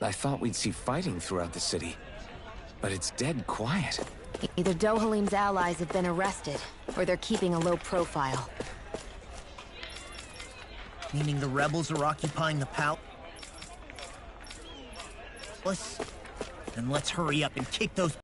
I thought we'd see fighting throughout the city, but it's dead quiet. Either Dohalim's allies have been arrested, or they're keeping a low profile. Meaning the rebels are occupying the palace? Then let's hurry up and kick those...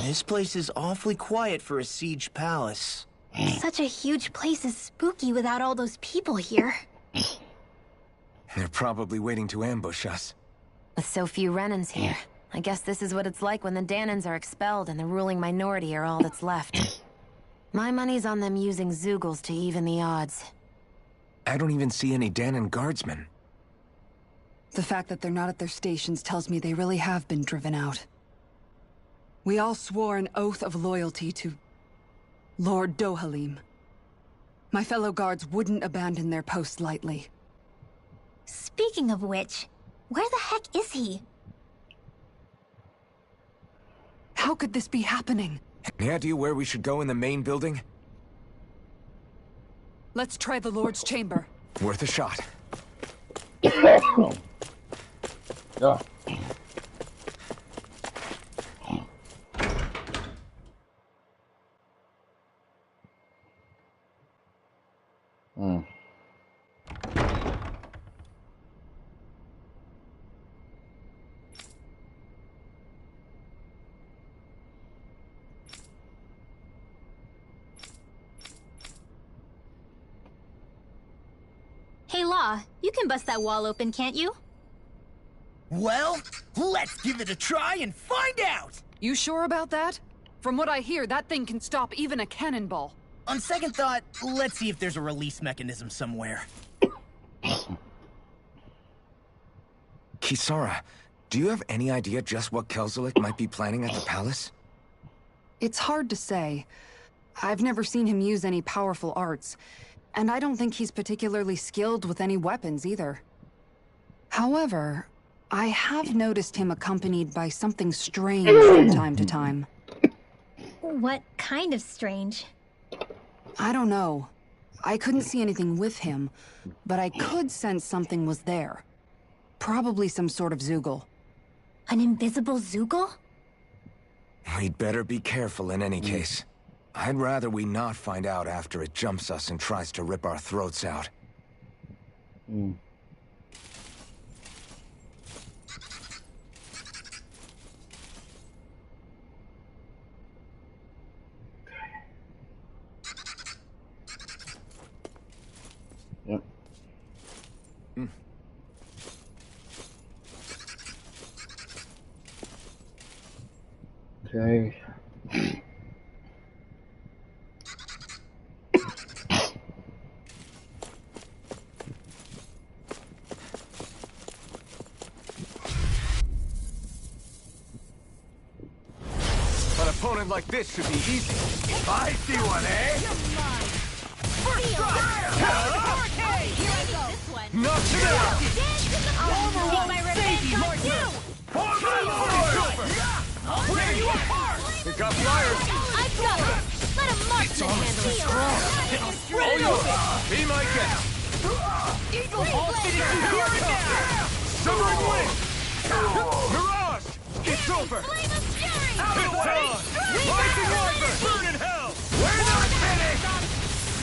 This place is awfully quiet for a siege palace. Such a huge place is spooky without all those people here. They're probably waiting to ambush us. With so few Renans here, I guess this is what it's like when the Danans are expelled and the ruling minority are all that's left. My money's on them using Zeugles to even the odds. I don't even see any Danan guardsmen. The fact that they're not at their stations tells me they really have been driven out. We all swore an oath of loyalty to Lord Dohalim. My fellow guards wouldn't abandon their post lightly. Speaking of which, where the heck is he? How could this be happening? Any idea where we should go in the main building? Let's try the Lord's chamber. Worth a shot. Yeah. Hey, Law, you can bust that wall open, can't you? Well, let's give it a try and find out! You sure about that? From what I hear, that thing can stop even a cannonball. On second thought, let's see if there's a release mechanism somewhere. Kisara, do you have any idea just what Kelzelik might be planning at the palace? It's hard to say. I've never seen him use any powerful arts, and I don't think he's particularly skilled with any weapons either. However, I have noticed him accompanied by something strange from time to time. What kind of strange? I don't know. I couldn't see anything with him, but I could sense something was there. Probably some sort of Zoogle. An invisible Zoogle? We'd better be careful in any case. I'd rather we not find out after it jumps us and tries to rip our throats out. Yep. Okay. An opponent like this should be easy. I see one, eh? Knock it out! I'll my revenge on you! Where you apart! We got flyers! I've got it! Let a marksman handle it! All yours! Be my guest! Eagle all fitted to Sovereign wing! Mirage! It's over! Flame of fury! It's on! Rising Wyvern! Burn in hell! We're not finished!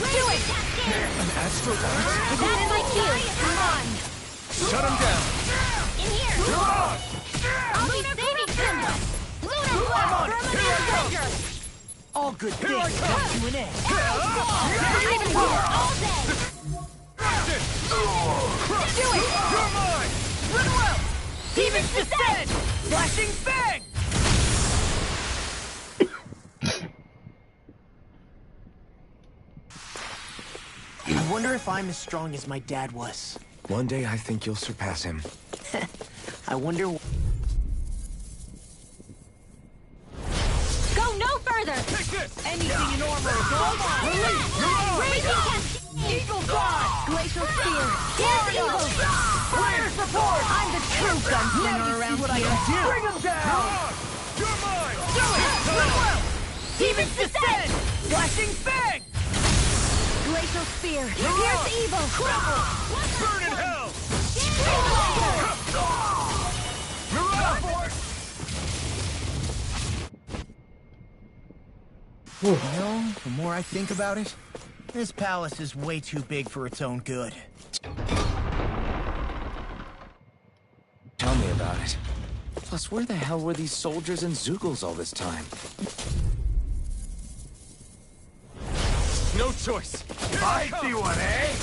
Do it! An astral That is my cue! Come on! Shut him down! In here! Mirage! I'll be saving Simba! Lunar Blast! Permanent Avenger! All good Here things I come come! to an end. I've been here all day! Do it! You're mine! Run well! Demons descend! Flashing bang! I wonder if I'm as strong as my dad was. One day I think you'll surpass him. I wonder... Go no further! Take this! Anything in armor is all mine! Release! Eagle God! Glacial Spear! Here's Eagle! Fire support! I'm the true gunslinger around what I here! can do! Bring him down! You're mine! Do it! Demons descend! Flashing bang! Glacial Spear! Here's Evil! Burn in hell! You know, the more I think about it, this palace is way too big for its own good. Tell me about it. Plus, where the hell were these soldiers and Zoogles all this time? No choice. I see one, eh?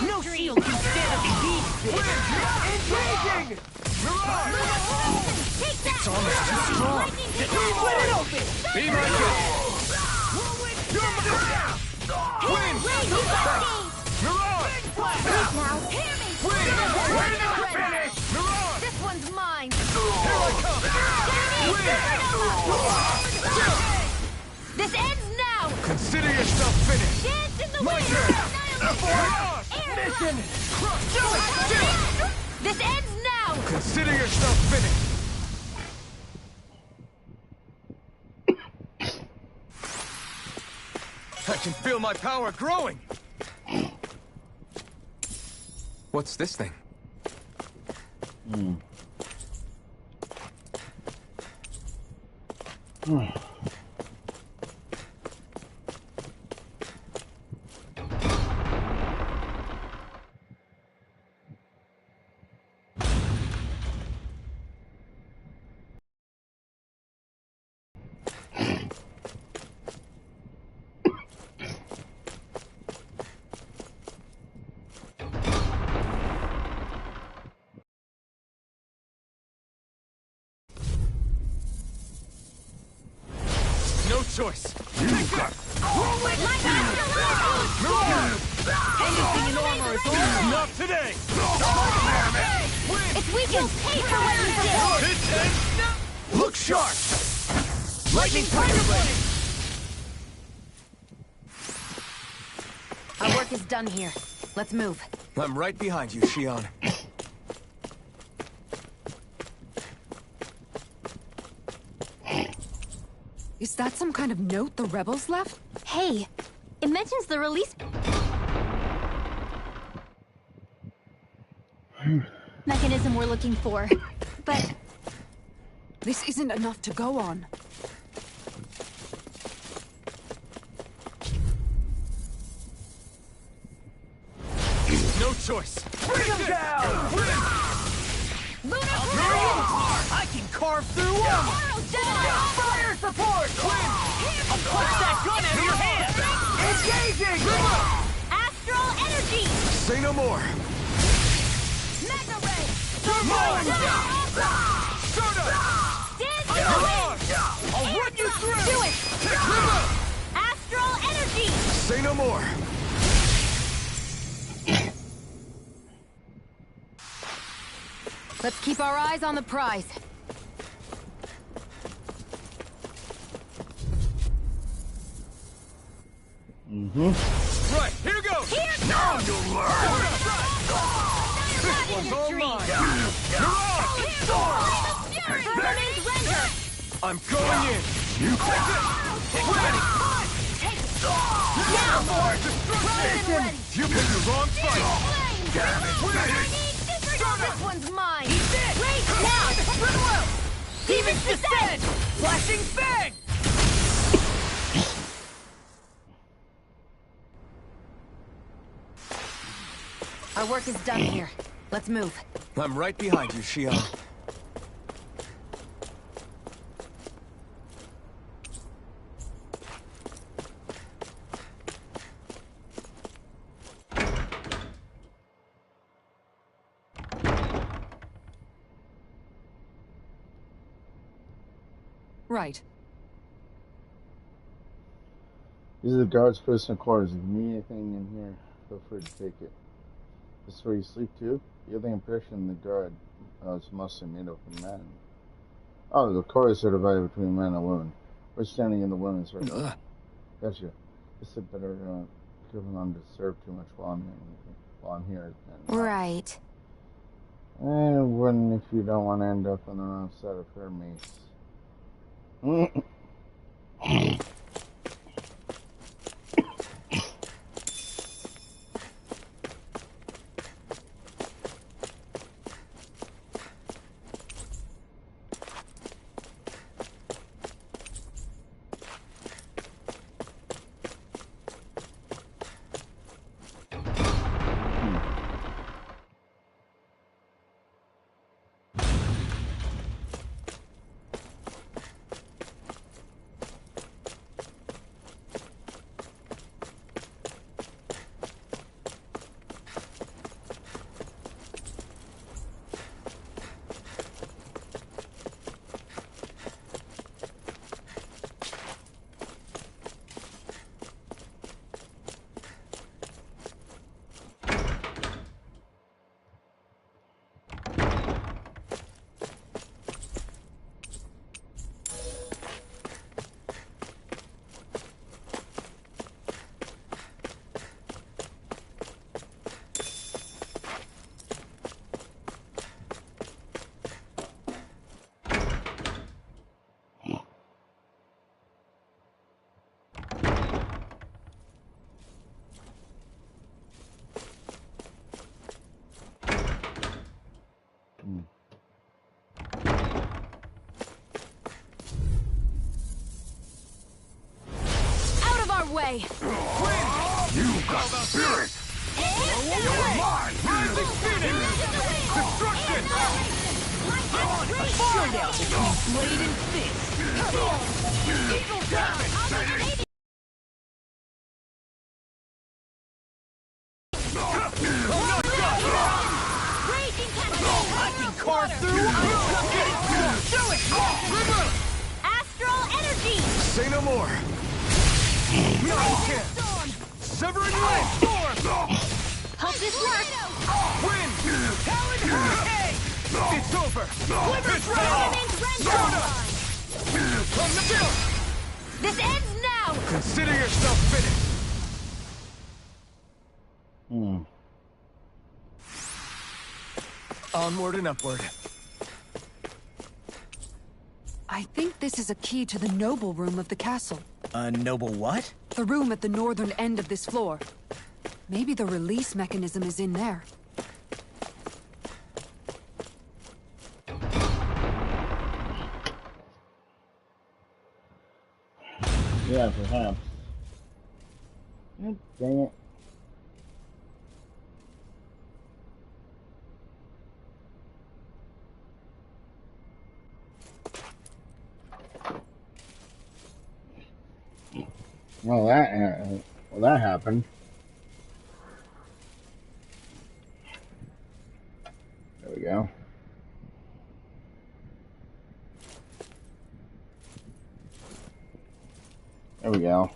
No shield can stand up these Engaging! It's almost too strong. Split it open! Be my guest. Win! Mirage! Now, hear me! Finish! Mirage! This one's mine! Here I come! This ends now! Consider yourself finished. Dance in the My wind! turn! Annihilation! Mirage! Mission! This ends now! Consider yourself finished. I can feel my power growing. What's this thing? choice. Anything in armor is all. Not today. It's weekend. Pay for what you did. Look sharp. Lightning Tiger Blade. Our work is done here. Let's move. I'm right behind you, Shion. Is that some kind of note the rebels left? Hey, it mentions the release mechanism we're looking for, but This isn't enough to go on. No choice. Bring him down! I can carve through armor! Fire support! I'll punch that gun out of your hand! Engaging! astral energy. Say no more. Mega ray. Soda! Stand still. I'll run you through! Do it. Astral energy. Say no more. Let's keep our eyes on the prize. Right, here goes! Here Now goes. you'll learn! This one's all mine! You're on! Remains render. I'm going in! You take it! Take it. Now. More destruction! Ready. You picked the wrong fight! Flame. Damn it! This one's mine. Rage now. Demons descend! Flashing fang! Our work is done here. Let's move. I'm right behind you, Shion. Right. These are the guards' personal quarters. If you need anything in here, feel free to take it. This is where you sleep too? You have the impression the guard is mostly made up of men. Oh, the quarters are divided between men and women. We're standing in the women's room. Gotcha. Guess I better give them undisturbed too much while I'm here. Right. And wouldn't if you don't want to end up on the wrong side of her mace. Way. You got spirit! You're mine! Rising Phoenix! Destruction! A showdown between blade and fist! Eagle damage! I can carve through! Do it! Astral energy. Say no more. No, you can't. Severing wind. Hope this works. Wind. Talon hurricane. It's over. It's Remains render. from the field. This ends now. Consider yourself finished. Onward and upward. I think this is a key to the noble room of the castle. A noble what? The room at the northern end of this floor. Maybe the release mechanism is in there. Yeah, perhaps. God dang it. Well, that happened. There we go. There we go.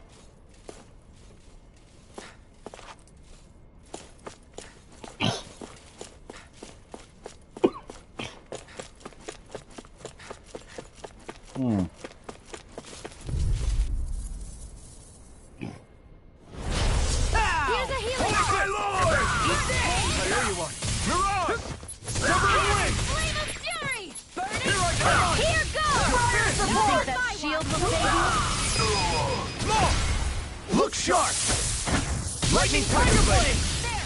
Here's a healing. Flame of fury. Here goes. You think that shield will save you? Look sharp! Lightning tiger blade! There.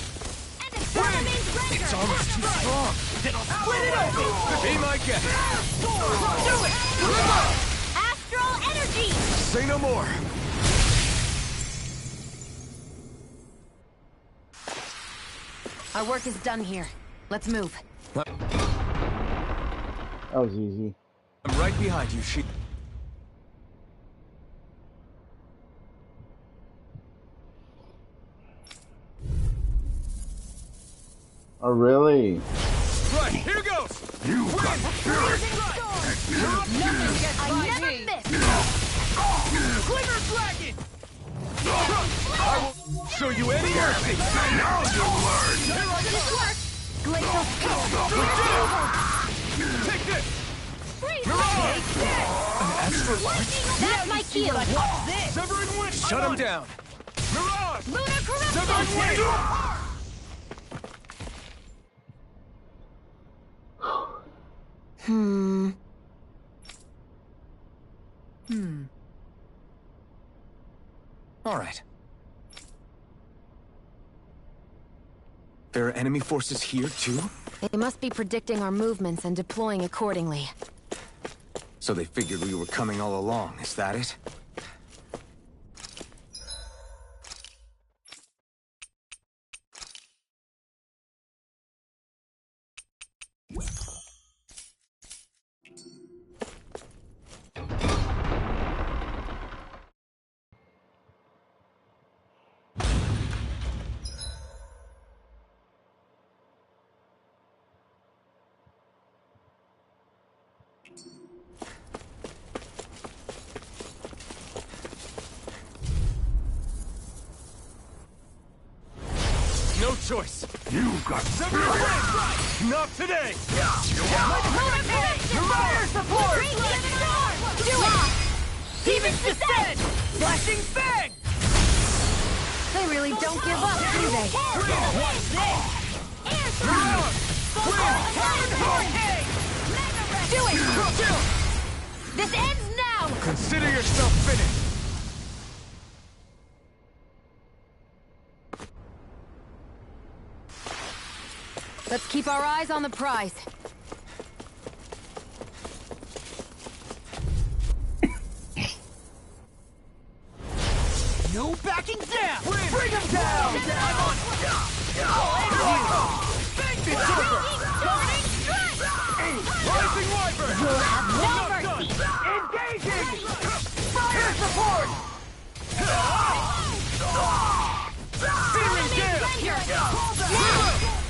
And the sun remains render. It's almost too strong. It'll split it open! Be my guest! Do it. Astral energy. Say no more! Our work is done here. Let's move. That was easy. I'm right behind you, she... Oh, really? Right, here goes! You win! I never miss. Glimmer dragon! I will show you any mercy! Now you'll learn! This works. Glacial Take this! freeze. An astral light? That's my keel. Severing wind! Shut him down! Mirage! Lunar corruption. Severing wind! All right. There are enemy forces here, too? They must be predicting our movements and deploying accordingly. So they figured we were coming all along, is that it? No choice. You've got spirit. Not today. Fire support. Do it. Demons descend. Flashing bang. They really don't give up, do they? What's this? Air thrust. Do it. This ends now. Consider yourself finished. Let's keep our eyes on the prize. No backing down! Bring him down. I'm on. Rising Wyvern. No mercy. Engaging. Fire support. Searing gale.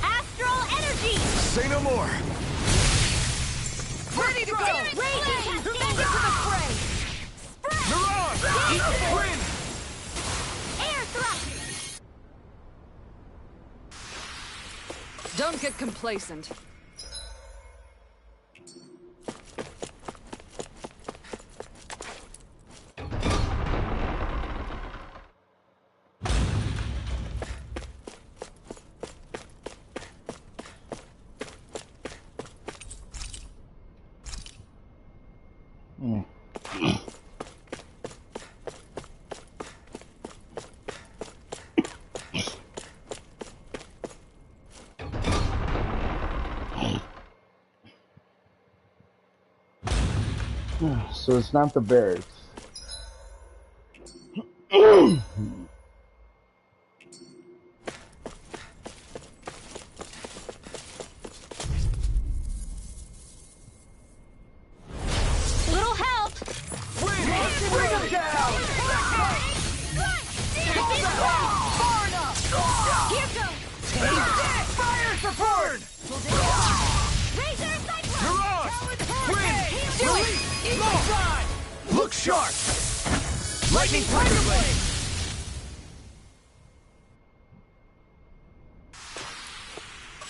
Astral energy. Say no more. Ready to go. Raging. Back into the fray. Mirage. Don't get complacent. So it's not the barracks. Little help! Bring him down! Far enough! Here goes! Fire support! Razor Cyclone! You're on! Wind! Release! Look sharp! Lightning Thunder Blade!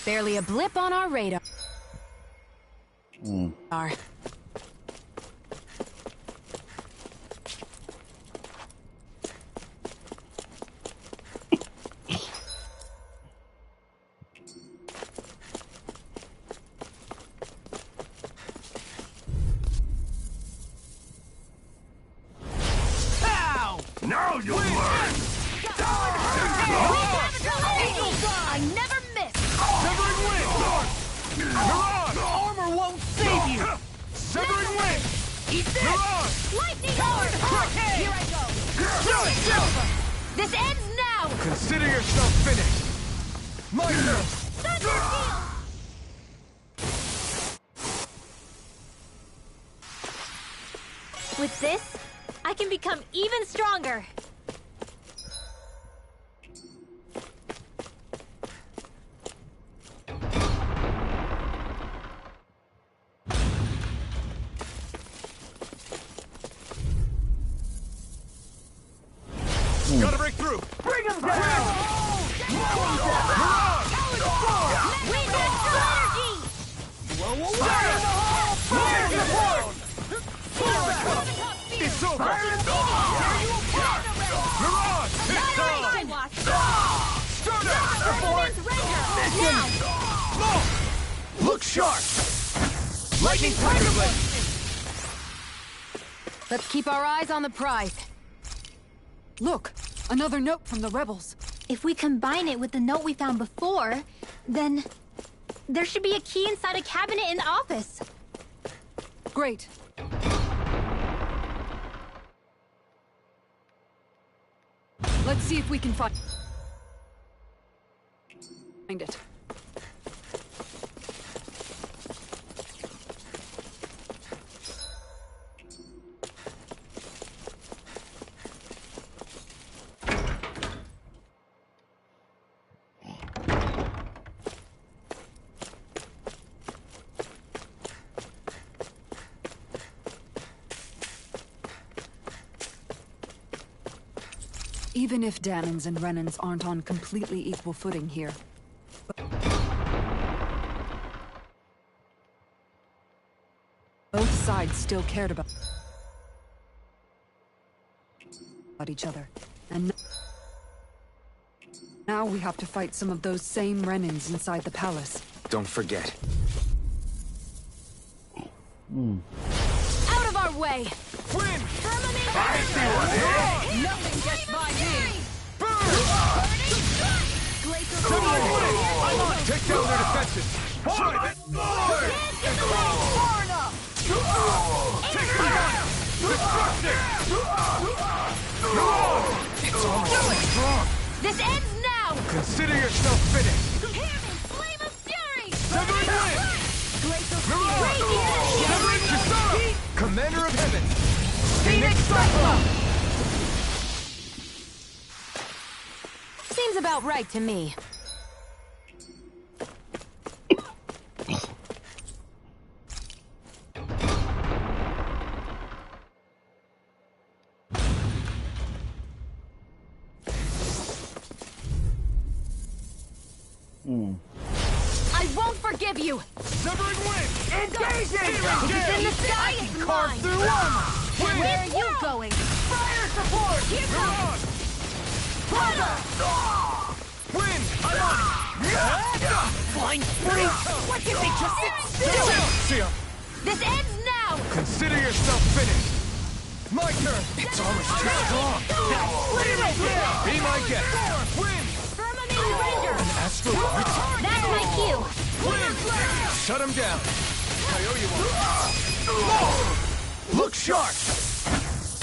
Barely a blip on our radar. Now you'll learn! I never miss! Severing Wind! You're on! Armor won't save you! Severing Wind! Eat this! You're on! Lightning Horde! Here I go! This ends now! Consider yourself finished! My turn! Thunder Field! With this, I can become even stronger. Gotta break through! Bring him down! Wind extra energy! It's over! You're on! It's on! Start out! Look sharp! Lightning Thunder Blade! Let's keep our eyes on the prize. Look, another note from the rebels. If we combine it with the note we found before, then there should be a key inside a cabinet in the office. Great. Let's see if we can find it. Even if Danans and Renans aren't on completely equal footing here. Both sides still cared about each other. And now we have to fight some of those same Renans inside the palace. Don't forget. Out of our way! Wind! Nothing gets by me! Take down their defenses! Far enough! It's almost strong! This ends now! Consider yourself finished! Flame of Fury! Severing Wind! Commander of Heaven! Phoenix Cyclone! Seems about right to me. I of you! Severing wind! Engaging! If it's in the sky, it's mine! through armor! Where are you going? Fire support! Here goes! Wind! I'm on it! Flying spree! What did they just sit still? See ya! This ends now! Consider yourself finished! My turn! It's almost too strong! Be my guest! Wind! Firmament render! Astral Arts! That's my cue! Wind! Shut him down! I owe you one. Look sharp!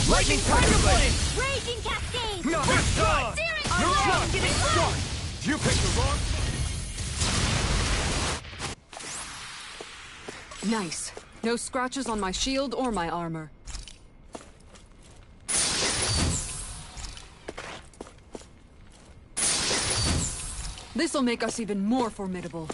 Lightning Thunderblade! Raging Cascade! No, this time! No shot! Shot! You picked the wrong... Nice. No scratches on my shield or my armor. This'll make us even more formidable.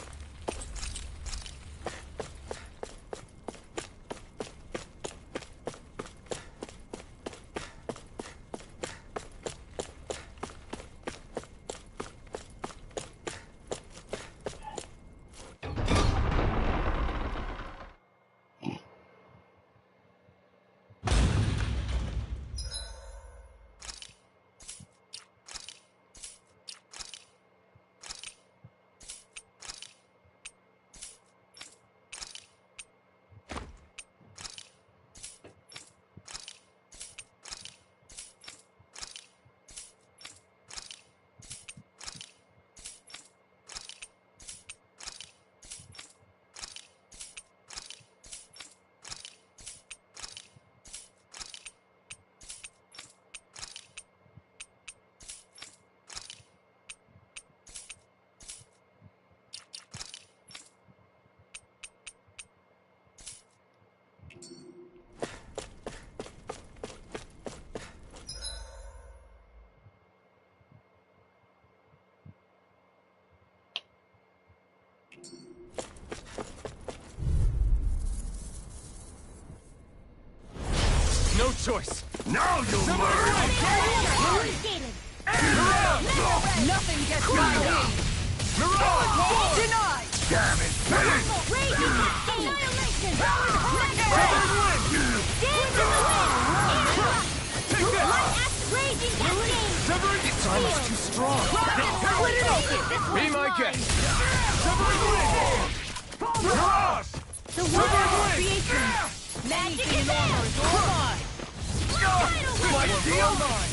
No choice! Now you'll learn! Nothing gets my way! Mirage! Denied! Damn it! Raging Cascade! Annihilation! Take this! Raging Cascade! Severing... It's almost too strong! Split it open! Be my guest! Severing wind! Mirage! The world of creation! Magic is ours! My deal mine!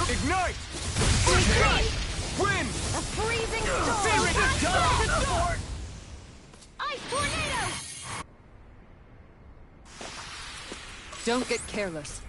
Ignite! Wind! A freezing storm! Ice tornado! Don't get careless.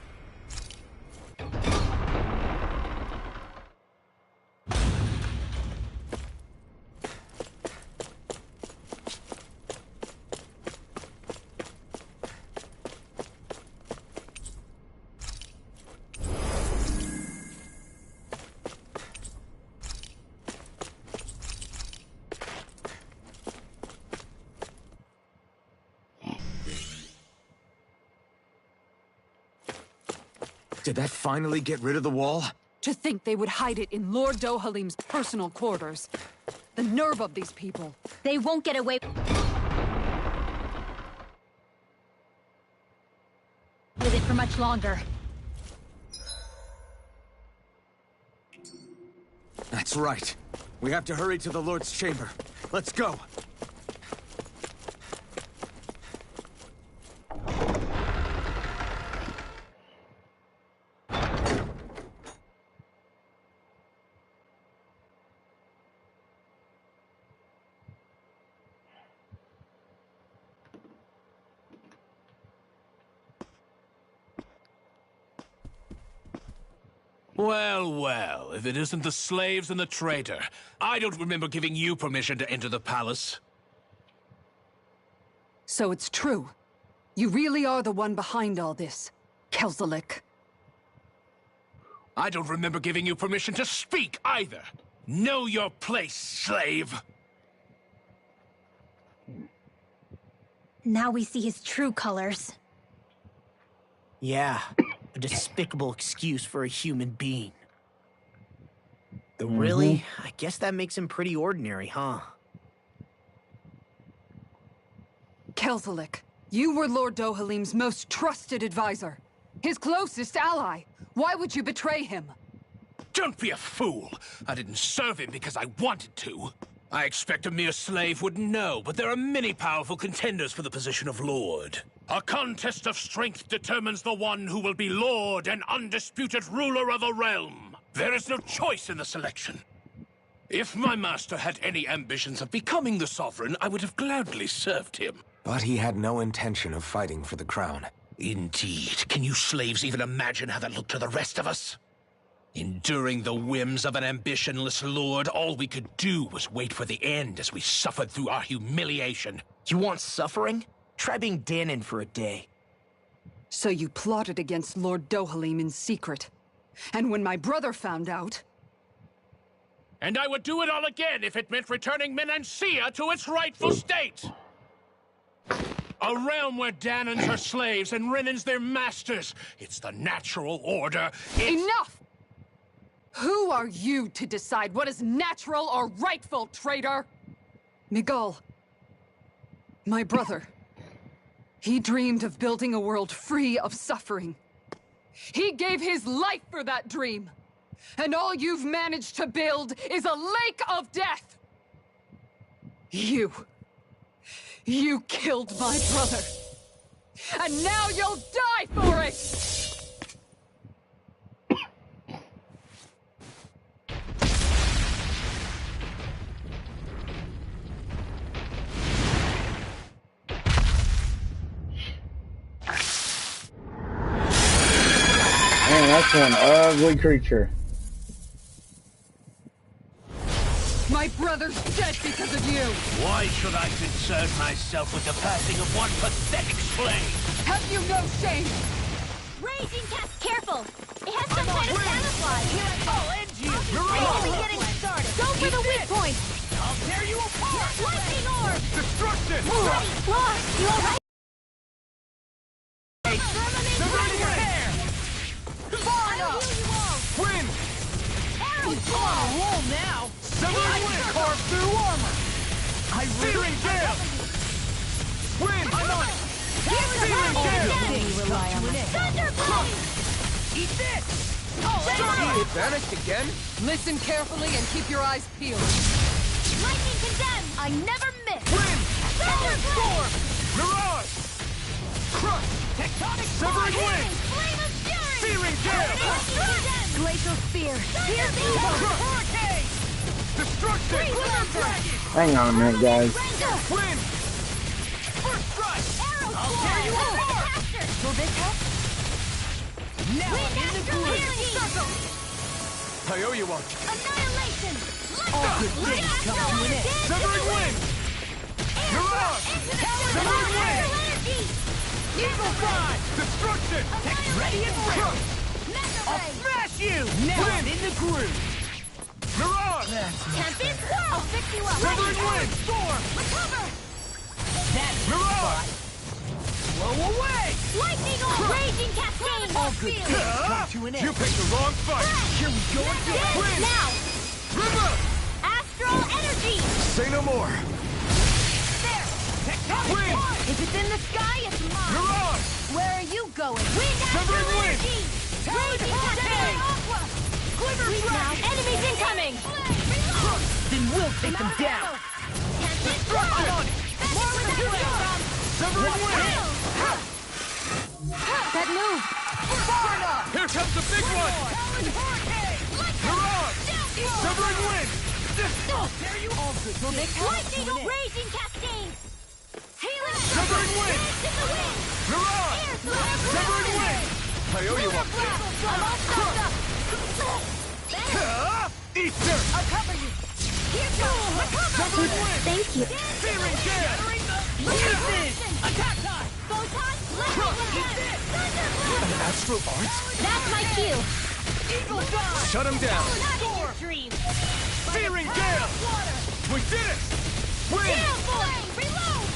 Did that finally get rid of the wall? To think they would hide it in Lord Dohalim's personal quarters. The nerve of these people. They won't get away with it for much longer. That's right. We have to hurry to the Lord's chamber. Let's go. Well, well, if it isn't the slaves and the traitor. I don't remember giving you permission to enter the palace. So it's true. You really are the one behind all this, Kelzelik. I don't remember giving you permission to speak either. Know your place, slave. Now we see his true colors. Yeah, a despicable excuse for a human being. Though really, I guess that makes him pretty ordinary, huh? Kelzelik, you were Lord Dohalim's most trusted advisor. His closest ally. Why would you betray him? Don't be a fool! I didn't serve him because I wanted to. I expect a mere slave wouldn't know, but there are many powerful contenders for the position of Lord. A contest of strength determines the one who will be Lord and undisputed ruler of a realm. There is no choice in the selection. If my master had any ambitions of becoming the Sovereign, I would have gladly served him. But he had no intention of fighting for the crown. Indeed. Can you slaves even imagine how that looked to the rest of us? Enduring the whims of an ambitionless lord, all we could do was wait for the end as we suffered through our humiliation. You want suffering? Try being Danon for a day. So you plotted against Lord Dohalim in secret. And when my brother found out... And I would do it all again if it meant returning Menancia to its rightful state! A realm where Danons are slaves and Renans their masters. It's the natural order. Enough! Who are you to decide what is natural or rightful, traitor? Miguel, my brother, he dreamed of building a world free of suffering. He gave his life for that dream. And all you've managed to build is a lake of death! You killed my brother! And now you'll die for it! Man, that's an ugly creature. My brother's dead because of you! Why should I concern myself with the passing of one pathetic slave? Have you no shame? Raging Cat, careful! It has some kind of camouflage! I'll end you! We're only getting started! Go for the weak point! I'll tear you apart! Lightning orb! Destruction! Ready! Lost! You alright? Far enough! Win! Arrow Come on, roll now! Severing wind carved through armor! Searing gale! Win! I'm on it! Searing gale! Thunderblade! Eat this! It vanished again? Listen carefully and keep your eyes peeled. Lightning condemned! I never miss! Wind! Thunderblade! Mirage! Crush! Tectonic Severing wind! Flame of fury! Searing gale! Glacial spear! Here's the Hurricane! Destruction! Hang on a minute, guys. Win! First strike! Arrow I'll tear you apart! Will this help? Now I'm in the groove! Circle! I owe you one. Annihilation! All good things come to an end. Severing wind! Mirage! Severing wind! Eagle Fly! Destruction! Ready and ready! I'll smash you! Now I'm in the groove! Mirage! Tempest Swirl! I'll fix you up! Severing wind! Storm! Recover! That's Mirage! blow away! Lightning orb! Raging cascade! All good things come to an end. You picked the wrong fight! Here we go again! Wind! Now! River! Astral energy! Say no more. There! Tectonic Wind! force! If it's in the sky, it's mine! Mirage! Where are you going? Wind astral Severing wind! energy! Raging cascade! Aqua! Freeze now! Enemies incoming! Then we'll take them down! Tempest Swirl! More with that wind! Severing wind! That move! Here comes the big one! Mirage! Severing wind! There you all good things come Lightning to an end. raging cascade! Healing! Severing wind! Dance in the wind! Mirage! Air slap! Severing wind! I owe you one. I'm all stopped up! Eat dirt! I'll cover you! Here goes! Recover! Severing wind! Thank you! Searing gale! Attack time! Photon! Lightning! Thunderblast! Astral arts? That's my cue! Eagle Fly! Shut him down. Not in your dreams! Searing gale! We did it! Wind! Gale Force! Reload!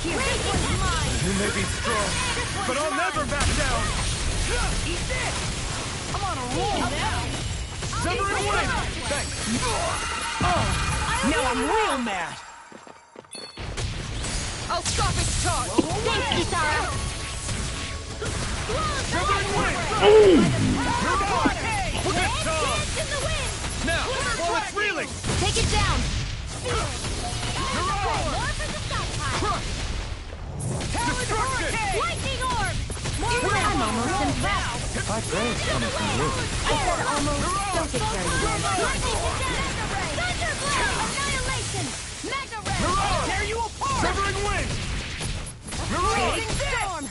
Raging mine! You may be strong, but I'll never back down! Eat this! I'm on a roll now! Severing wind! Thanks! Now I'm real mad! I'll stop its charge! Thanks, Kisara! Dance in the wind! Now, while it's reeling! Take it down! Destruction! Lightning orb! I'm almost impressed. If I praise coming from you. I said almost. Don't get carried away. Thunderblade! Annihilation! Mega Ray! Tear you apart! Severing wind! Raging storm!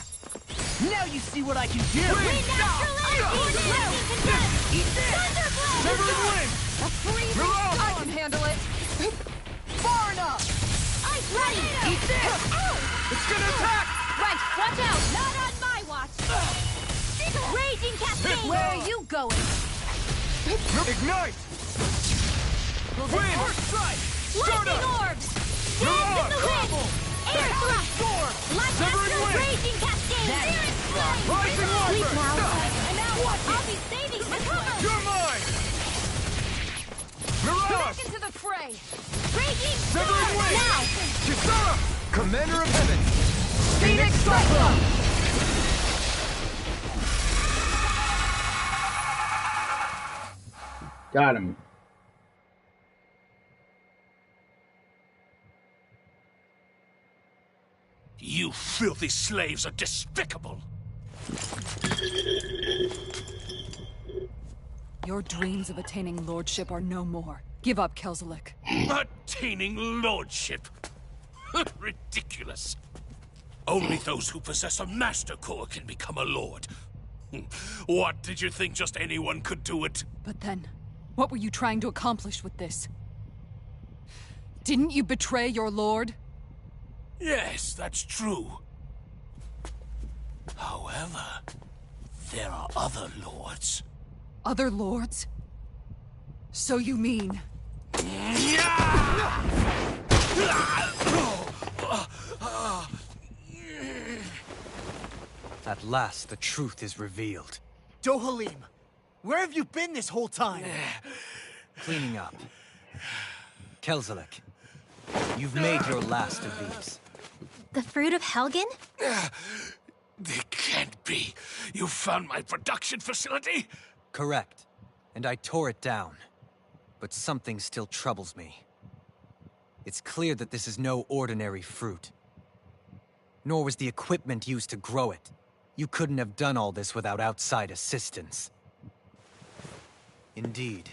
Now you see what I can do! Wind astral lightning condensed! Eat this! Thunderblade! Severing wind! A freezing Mirage! I can handle it! Far enough! Ice ready! Eat this! It's gonna attack! Right, watch out! Not on my watch! Raging cascade! Where are you going? Ignite! Wind! First strike! Lightning orb! Dance in the wind! Air thrust! Light Severing astral wind! raging cascade! Spirit flame! Rising Sleep Wiper! now! And now what? I'll be saving the cover! You're mine! Mirage! Into the fray! Raging Severing storm! wind! Now! Kisara! Commander of Heaven! Phoenix Cyclone! Got him. You filthy slaves are despicable! Your dreams of attaining lordship are no more. Give up, Kelzelik. Attaining lordship! Ridiculous! Only those who possess a master core can become a lord. What, did you think just anyone could do it? But then, what were you trying to accomplish with this? Didn't you betray your lord? Yes, that's true. However, there are other lords. Other lords? So you mean... At last, the truth is revealed. Dohalim, where have you been this whole time? Cleaning up. Kelzelik, you've made your last of these. The fruit of Helgen? They can't be. You found my production facility? Correct. And I tore it down. But something still troubles me. It's clear that this is no ordinary fruit. Nor was the equipment used to grow it. You couldn't have done all this without outside assistance. Indeed.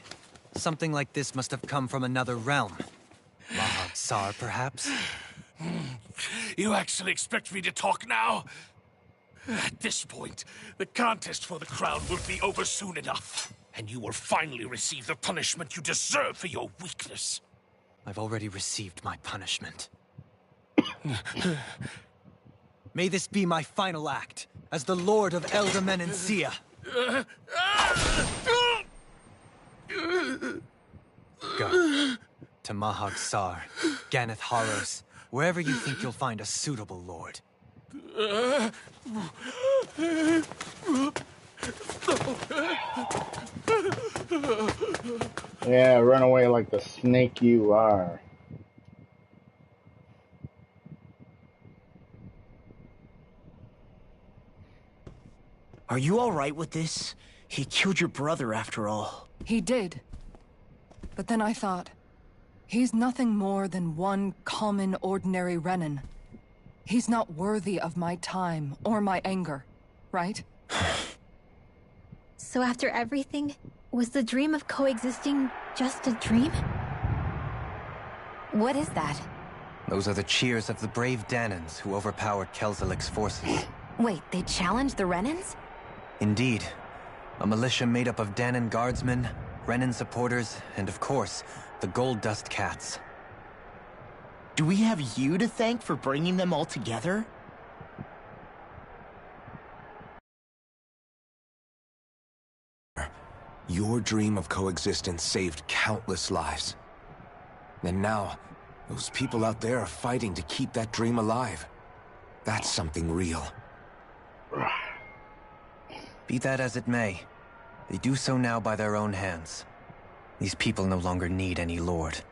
Something like this must have come from another realm. Mahag Sar, perhaps? You actually expect me to talk now? At this point, the contest for the crown will be over soon enough. And you will finally receive the punishment you deserve for your weakness. I've already received my punishment. May this be my final act, as the Lord of Elder Menencia. Go. To Mahag Sar, Ganeth Haros, wherever you think you'll find a suitable lord. Yeah, run away like the snake you are. Are you alright with this? He killed your brother after all. He did. But then I thought, he's nothing more than one common, ordinary Renan. He's not worthy of my time or my anger, right? So after everything, was the dream of coexisting just a dream? What is that? Those are the cheers of the brave Danans who overpowered Kelzelik's forces. Wait, they challenged the Renans? Indeed. A militia made up of Danan guardsmen, Renan supporters, and of course, the Gold Dust Cats. Do we have you to thank for bringing them all together? Your dream of coexistence saved countless lives. And now, those people out there are fighting to keep that dream alive. That's something real. Be that as it may, they do so now by their own hands. These people no longer need any lord.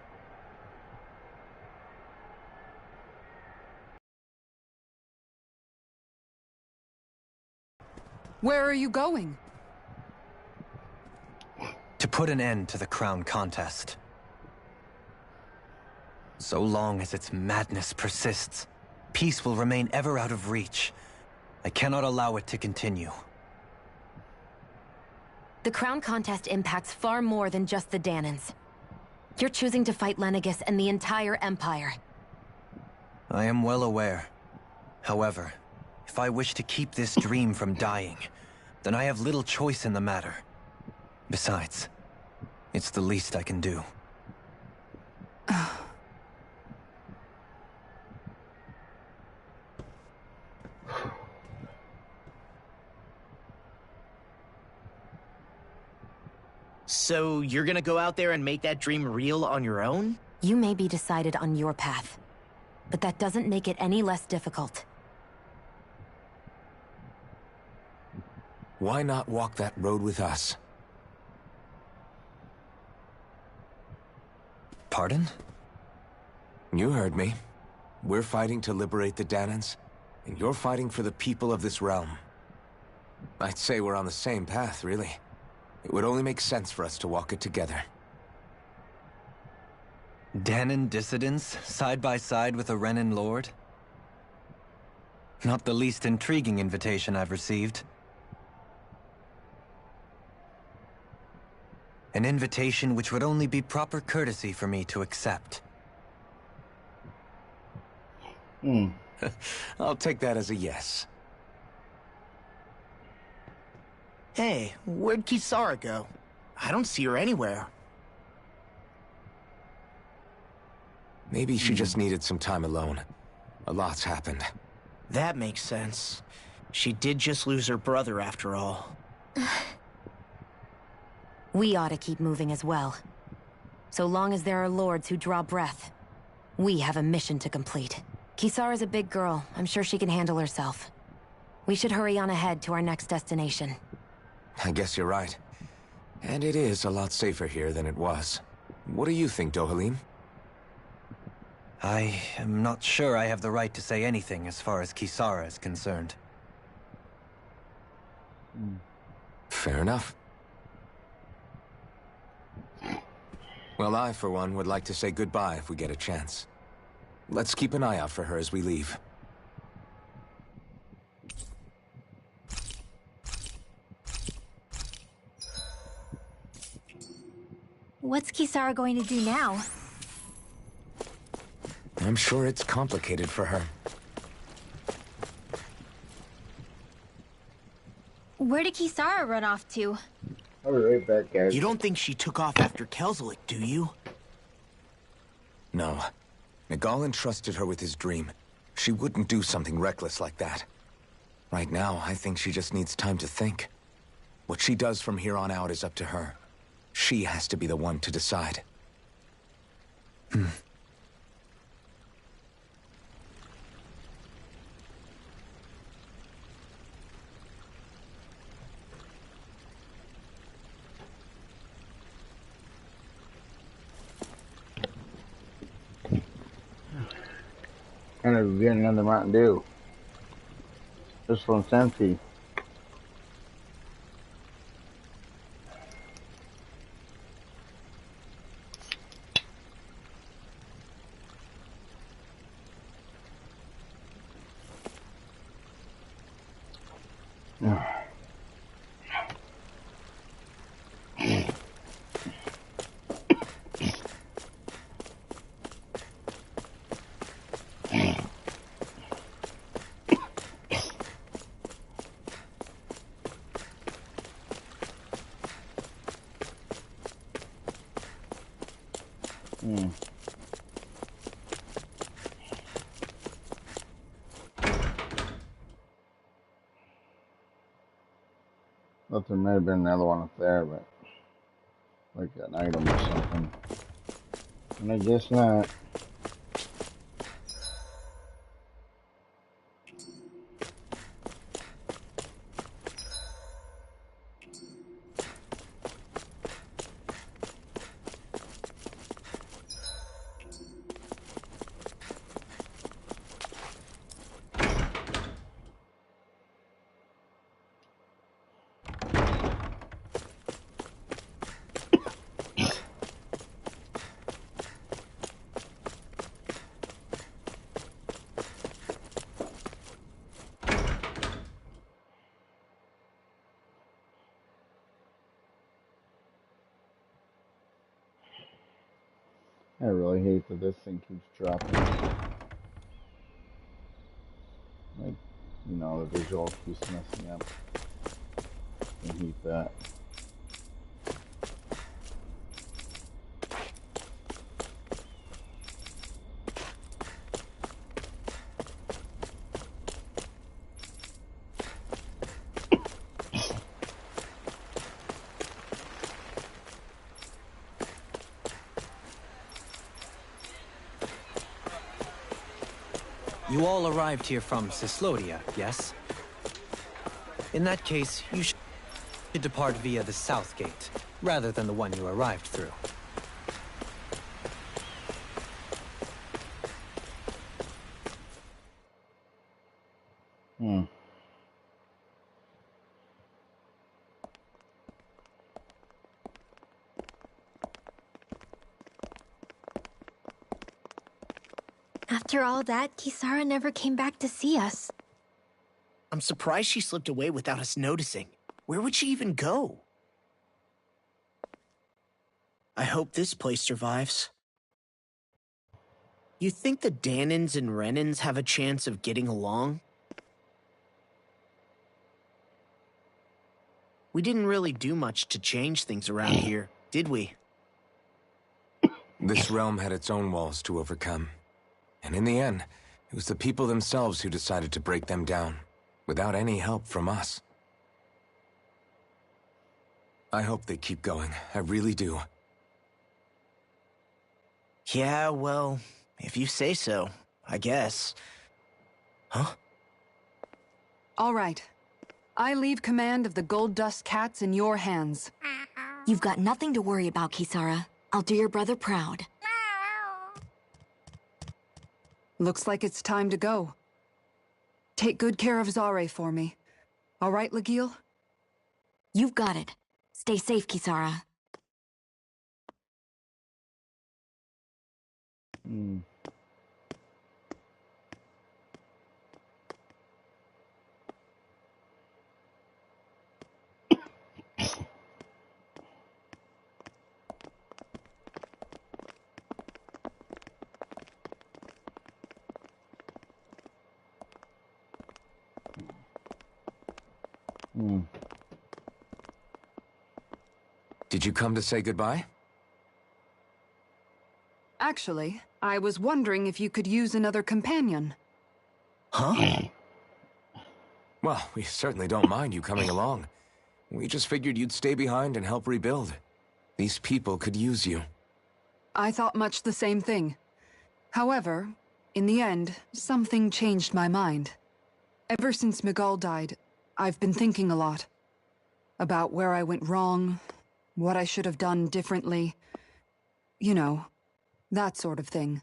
Where are you going? To put an end to the crown contest. So long as its madness persists, peace will remain ever out of reach. I cannot allow it to continue. The crown contest impacts far more than just the Danans. You're choosing to fight Lenegis and the entire Empire. I am well aware. However, if I wish to keep this dream from dying, then I have little choice in the matter. Besides, it's the least I can do. So you're gonna go out there and make that dream real on your own? You may be decided on your path, but that doesn't make it any less difficult. Why not walk that road with us? Pardon? You heard me. We're fighting to liberate the Danans, and you're fighting for the people of this realm. I'd say we're on the same path, really. It would only make sense for us to walk it together. Danan dissidents, side by side with a Renan lord? Not the least intriguing invitation I've received. An invitation which would only be proper courtesy for me to accept. I'll take that as a yes. Hey, where'd Kisara go? I don't see her anywhere. Maybe she just needed some time alone. A lot's happened. That makes sense. She did just lose her brother after all. We ought to keep moving as well. So long as there are lords who draw breath, we have a mission to complete. Kisara's a big girl. I'm sure she can handle herself. We should hurry on ahead to our next destination. I guess you're right. And it is a lot safer here than it was. What do you think, Dohalim? I am not sure I have the right to say anything as far as Kisara is concerned. Fair enough. Well, I, for one, would like to say goodbye if we get a chance. Let's keep an eye out for her as we leave. What's Kisara going to do now? I'm sure it's complicated for her. Where did Kisara run off to? I'll be right back, guys. You don't think she took off after Kelzelik, do you? No. Nagal entrusted her with his dream. She wouldn't do something reckless like that. Right now, I think she just needs time to think. What she does from here on out is up to her. She has to be the one to decide. And I'm getting another Mountain Dew. This one's empty. Thought there might have been another one up there, but like an item or something. And I guess not. really hate that this thing keeps dropping. Like, you know, the visual keeps messing up. I hate that. You all arrived here from Cislodia, yes? In that case, you should depart via the south gate, rather than the one you arrived through. After all that, Kisara never came back to see us. I'm surprised she slipped away without us noticing. Where would she even go? I hope this place survives. You think the Danins and Renins have a chance of getting along? We didn't really do much to change things around here, did we? This realm had its own walls to overcome. And in the end, it was the people themselves who decided to break them down, without any help from us. I hope they keep going. I really do. Yeah, well, if you say so, I guess. Huh? All right. I leave command of the Gold Dust Cats in your hands. You've got nothing to worry about, Kisara. I'll do your brother proud. Looks like it's time to go. Take good care of Zare for me. All right, Legil? You've got it. Stay safe, Kisara. Did you come to say goodbye? Actually, I was wondering if you could use another companion. Huh? Well, we certainly don't mind you coming along. We just figured you'd stay behind and help rebuild. These people could use you. I thought much the same thing. However, in the end, something changed my mind. Ever since Miguel died, I've been thinking a lot. About where I went wrong, what I should have done differently. You know, that sort of thing.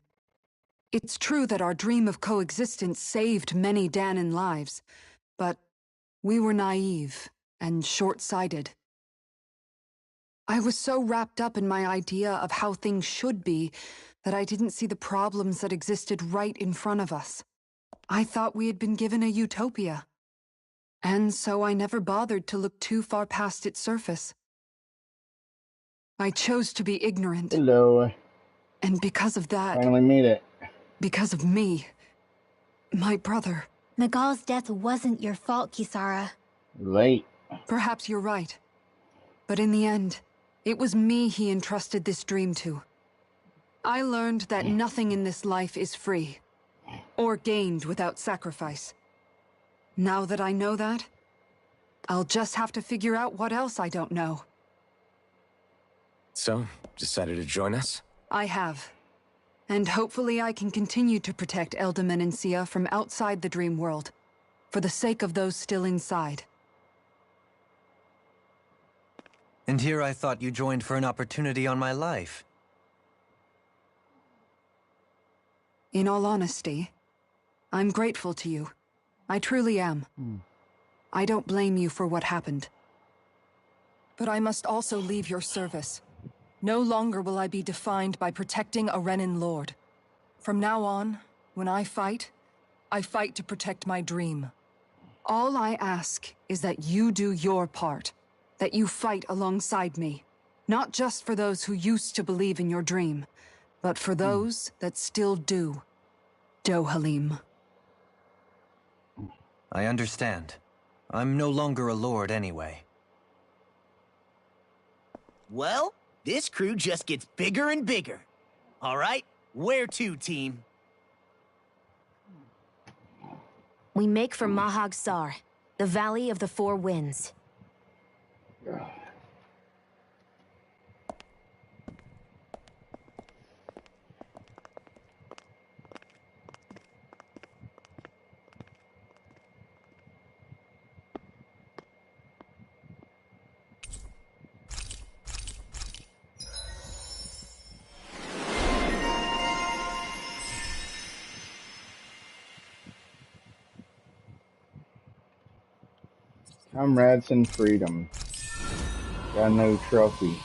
It's true that our dream of coexistence saved many Danan lives, but we were naive and short-sighted. I was so wrapped up in my idea of how things should be that I didn't see the problems that existed right in front of us. I thought we had been given a utopia. And so I never bothered to look too far past its surface. I chose to be ignorant. Hello. And because of that... Finally made it. Because of me. My brother. Miguel's death wasn't your fault, Kisara. Late. Perhaps you're right. But in the end, it was me he entrusted this dream to. I learned that nothing in this life is free. Or gained without sacrifice. Now that I know that, I'll just have to figure out what else I don't know. So, decided to join us? I have. And hopefully I can continue to protect Eldaman and Sia from outside the dream world, for the sake of those still inside. And here I thought you joined for an opportunity on my life. In all honesty, I'm grateful to you. I truly am. I don't blame you for what happened. But I must also leave your service. No longer will I be defined by protecting a Renin Lord. From now on, when I fight to protect my dream. All I ask is that you do your part. That you fight alongside me. Not just for those who used to believe in your dream, But for those that still do, Dohalim. I understand. I'm no longer a lord anyway. Well, this crew just gets bigger and bigger. All right, where to, team? We make for Mahag Sar, the Valley of the Four Winds. Comrades in freedom. Got no trophy.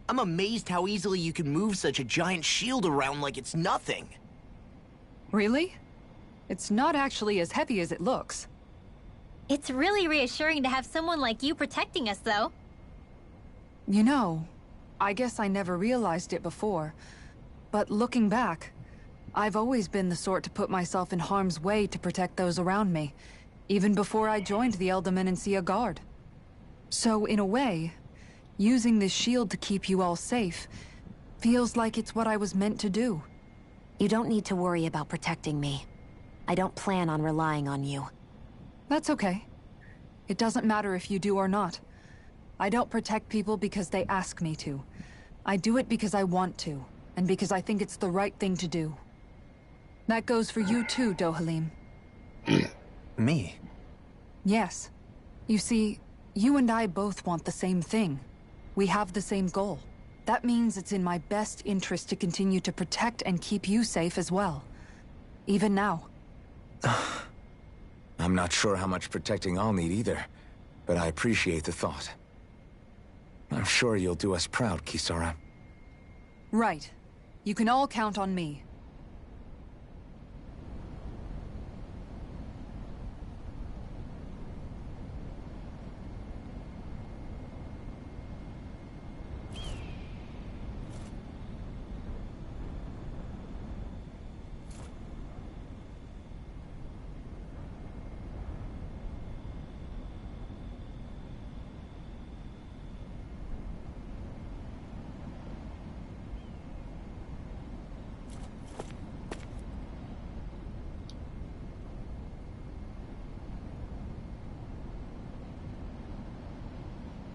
I'm amazed how easily you can move such a giant shield around like it's nothing. Really? It's not actually as heavy as it looks. It's really reassuring to have someone like you protecting us, though. You know, I guess I never realized it before. But looking back, I've always been the sort to put myself in harm's way to protect those around me, even before I joined the Elderman and Sea Guard. So, in a way, using this shield to keep you all safe feels like it's what I was meant to do. You don't need to worry about protecting me. I don't plan on relying on you. That's okay. It doesn't matter if you do or not. I don't protect people because they ask me to. I do it because I want to, and because I think it's the right thing to do. That goes for you too, Dohalim. Me? Yes. You see, you and I both want the same thing. We have the same goal. That means it's in my best interest to continue to protect and keep you safe as well. Even now. I'm not sure how much protecting I'll need either, but I appreciate the thought. I'm sure you'll do us proud, Kisara. Right. You can all count on me.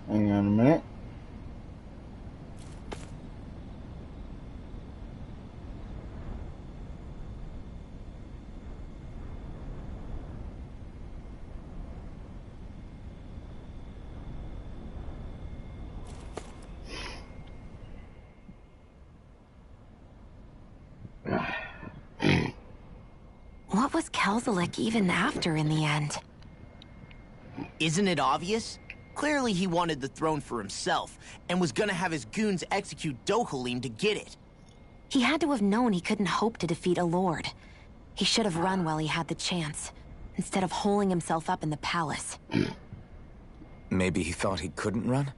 Hang on a minute. What was Kelzelik even after in the end? Isn't it obvious? Clearly he wanted the throne for himself, and was gonna have his goons execute Dohalim to get it. He had to have known he couldn't hope to defeat a lord. He should have run while he had the chance, instead of holding himself up in the palace. Maybe he thought he couldn't run?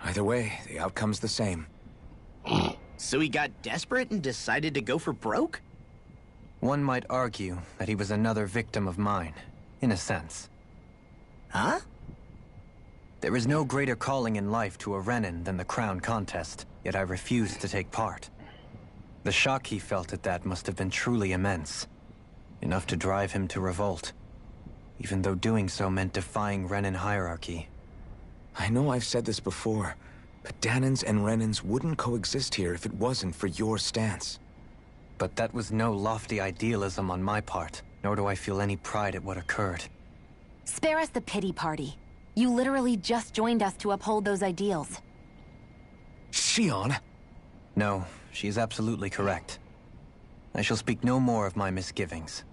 Either way, the outcome's the same. So he got desperate and decided to go for broke? One might argue that he was another victim of mine, in a sense. Huh? There is no greater calling in life to a Renin than the crown contest, yet I refused to take part. The shock he felt at that must have been truly immense. Enough to drive him to revolt, even though doing so meant defying Renin hierarchy. I know I've said this before, but Danans and Renins wouldn't coexist here if it wasn't for your stance. But that was no lofty idealism on my part, nor do I feel any pride at what occurred. Spare us the pity party. You literally just joined us to uphold those ideals. Shion? No, she is absolutely correct. I shall speak no more of my misgivings.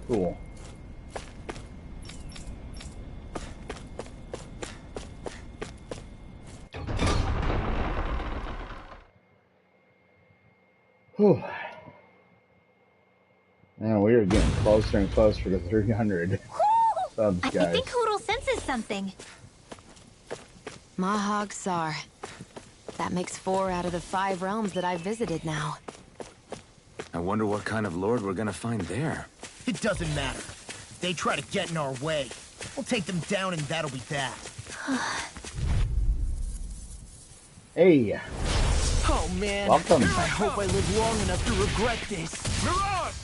Cool. Whew. Man, we are getting closer and closer to 300 subs, guys. I think Hoodle senses something. Mahag Sar. That makes 4 out of the 5 realms that I've visited now. I wonder what kind of lord we're gonna find there. It doesn't matter. If they try to get in our way, we'll take them down and that'll be that. Hey, Oh man, welcome. I hope I live long enough to regret this. Mirage!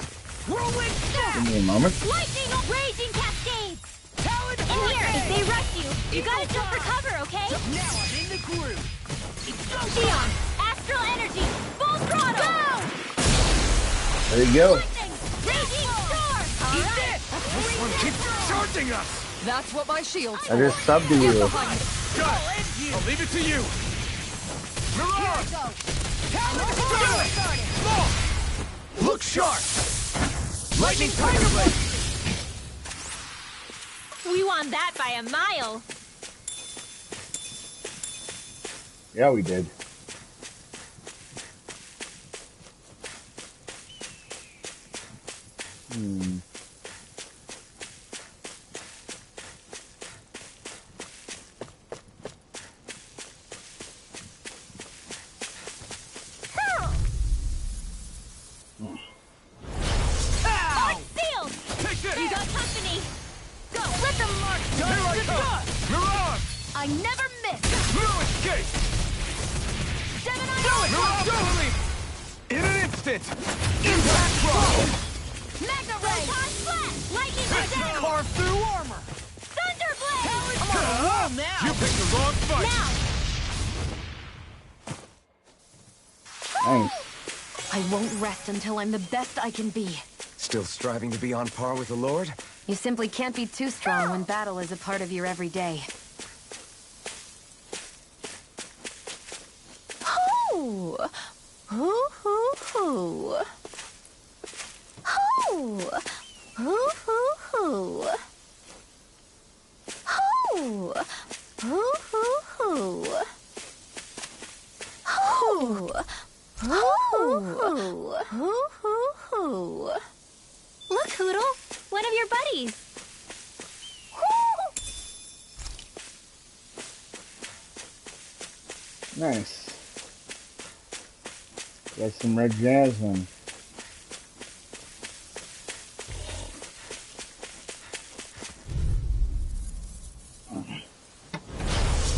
Whirlwind Give me a moment. Lightning raging cascades! Talon In here, if they rush you, you gotta jump for cover, okay? Now I'm in the groove. Xion, astral energy, full throttle! Go! There you go. Lightning, raging storm! Eat Alright. this! This one keeps charging us! That's what my shield I just subbed to you. Got it! I'll leave it to you! Mirage! Look sharp! Lightning Tiger Blade! We won that by a mile. Yeah, we did. Sealed! Take this! You got company! Go! Let them march! Here I come! Mirage! I never miss! Blue escape! 7 on Mirage Dohalim! In an instant! Impact Rock! Magna Ray! Proton Flash! Lightning Gazelle! Carve through armor! Thunderblade! Oh, now! You picked the wrong fight! Now! Nice. I won't rest until I'm the best I can be. Still striving to be on par with the lord? You simply can't be too strong when battle is a part of your everyday. Hoo! Hoo hoo hoo! Hoo! Hoo hoo hoo! Hoo! Hoo hoo hoo! Hoo! Hoo! Hoo hoo hoo! Look, Hoodle! One of your buddies! Nice. Got some red jasmine.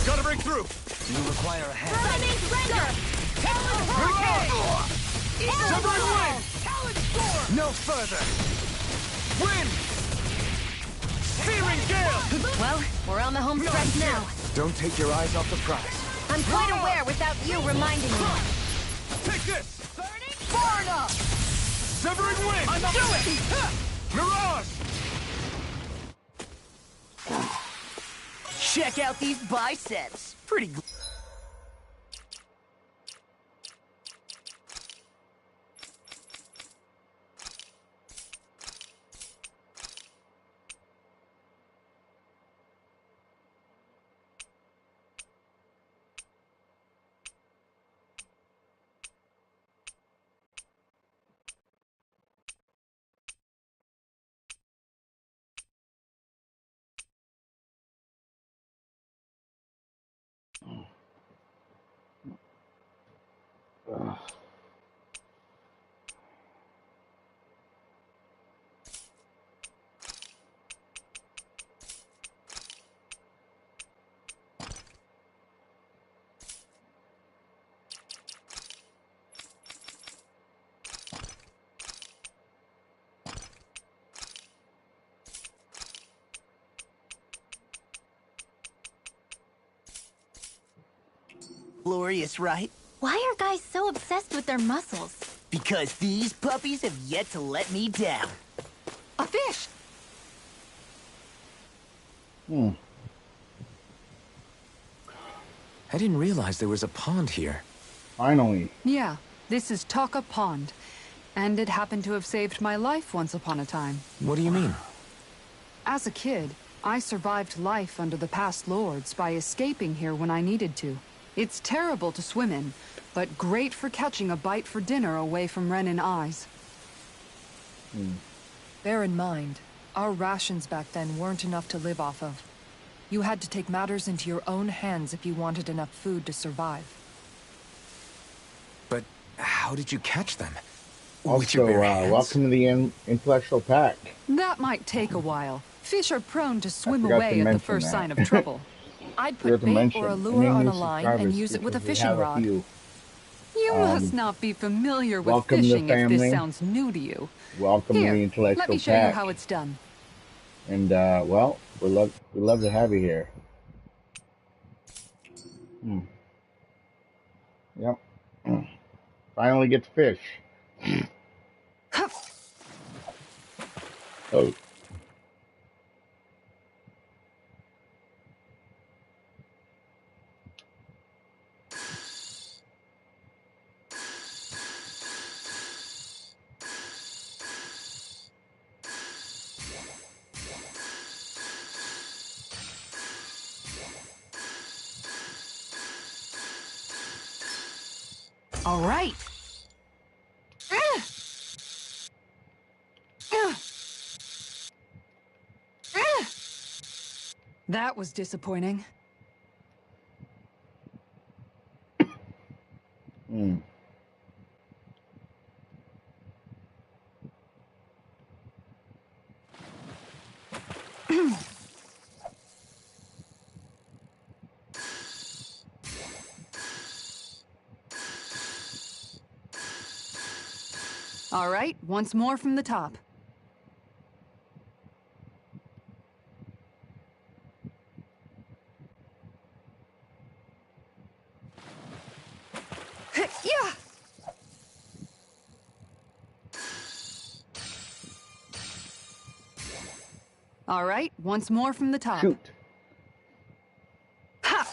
Gotta break through! You require a hand. Remain surrender! Talon Hurricane! Severing wind! Talon Storm! No further! Wind! Searing gale! Well, we're on the home stretch now. Don't take your eyes off the prize. I'm quite aware without you reminding me. Take this! Far enough! Severing wind! Do it! Mirage! Check out these biceps. Pretty. Ugh. Glorious, right? Why are guys so obsessed with their muscles? Because these puppies have yet to let me down. A fish! I didn't realize there was a pond here. Finally. Yeah, this is Taka Pond. And it happened to have saved my life once upon a time. What do you mean? As a kid, I survived life under the past lords by escaping here when I needed to. It's terrible to swim in, but great for catching a bite for dinner away from Ren and eyes. Bear in mind, our rations back then weren't enough to live off of. You had to take matters into your own hands if you wanted enough food to survive. But how did you catch them? With Also, your bare hands? welcome to the intellectual pack. That might take a while. Fish are prone to swim forgot to away at the mention first that. sign of trouble. I'd Forgot put to bait mention, or a any lure on new a line and subscribers, use it with a because we fishing have rod. few. You must not be familiar with welcome to the fishing if family. this sounds new to you. Welcome Here, to the intellectual let me show pack. you how it's done. And well, we love to have you here. Yep. Finally get to fish. Oh. All right. That was disappointing. All right, once more from the top. Yeah. All right, once more from the top. Shoot. Ha!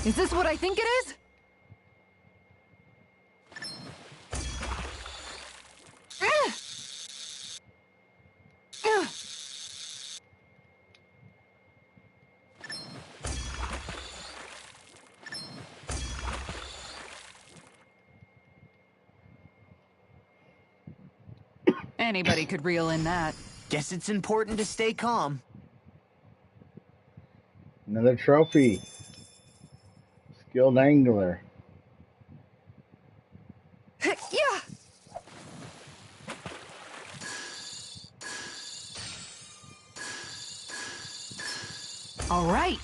Is this what I think it is? Anybody could reel in that. Guess it's important to stay calm. Another trophy. Skilled angler. Yeah. All right.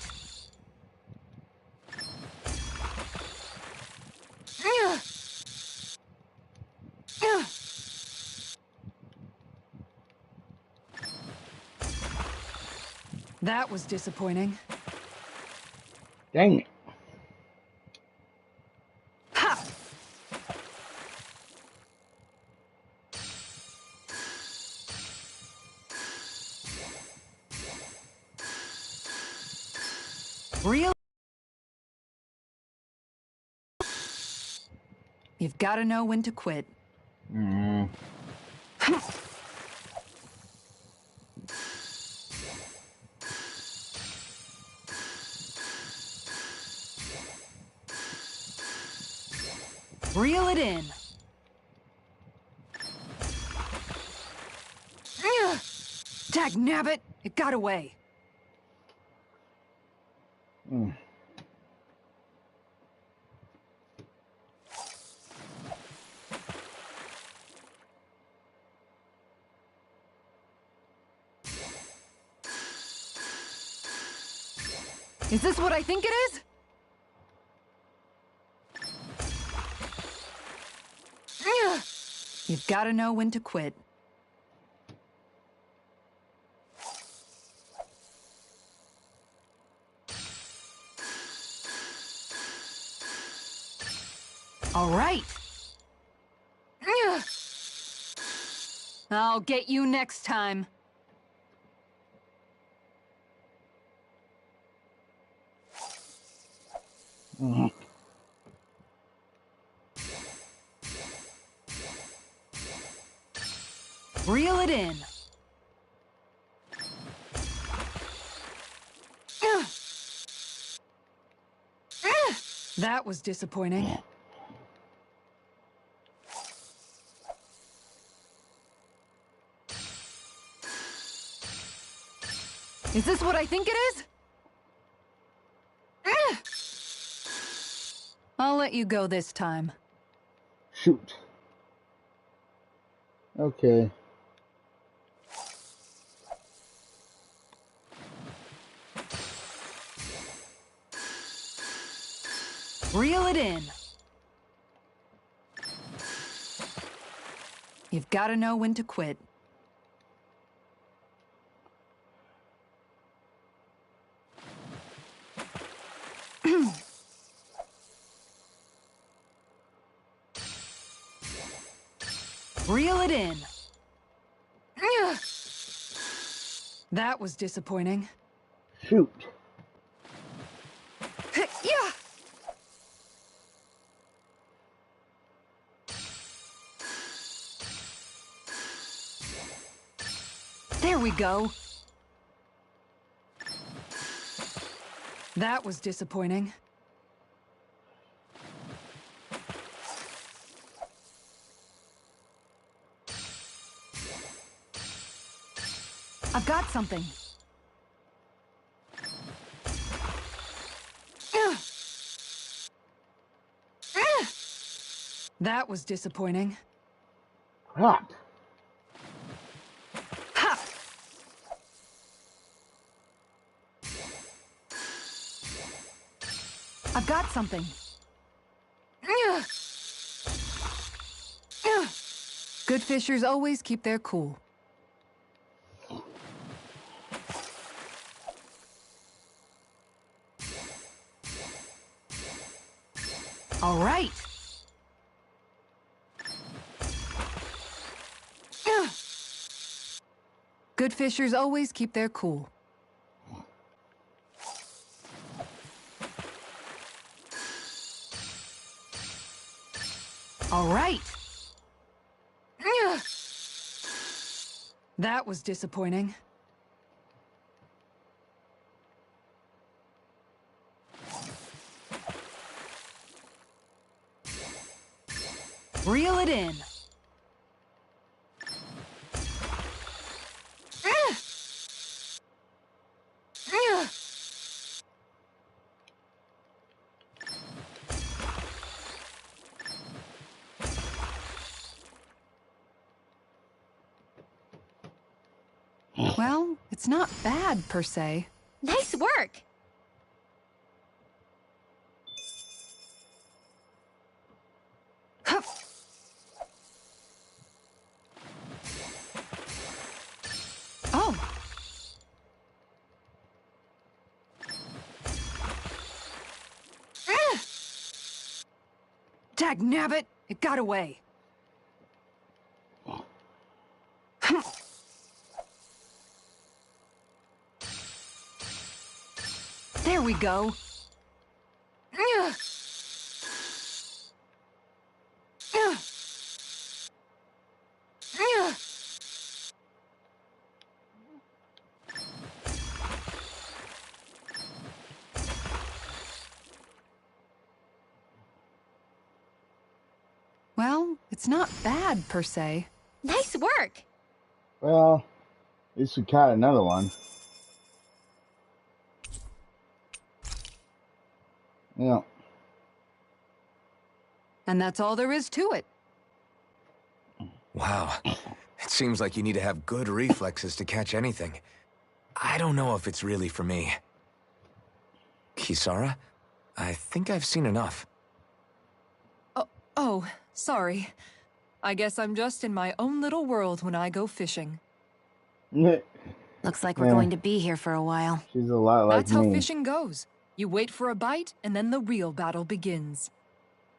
That was disappointing. Dang it. Ha! Real? You've got to know when to quit. Mm. Reel it in. Dagnabbit! It got away. Mm. Is this what I think it is? You've got to know when to quit. All right. I'll get you next time. Mm. Reel it in. That was disappointing. Is this what I think it is? I'll let you go this time. Shoot. Okay. Reel it in. You've got to know when to quit. Reel it in. That was disappointing. Shoot. Yeah. There we go. That was disappointing. I've got something. That was disappointing. Crap. Ha! I've got something. Good fishers always keep their cool. All right. Good fishers always keep their cool. All right. That was disappointing. Reel it in. Well, it's not bad, per se. Nice work! Oh. Dagnabbit! It got away. There we go. Well, it's not bad, per se. Nice work! Well, at least we caught another one. Yeah. And that's all there is to it. Wow. It seems like you need to have good reflexes to catch anything. I don't know if it's really for me. Kisara, I think I've seen enough. Oh, sorry. I guess I'm just in my own little world when I go fishing. Looks like we're going to be here for a while. She's a lot like That's how me. fishing goes. You wait for a bite, and then the real battle begins.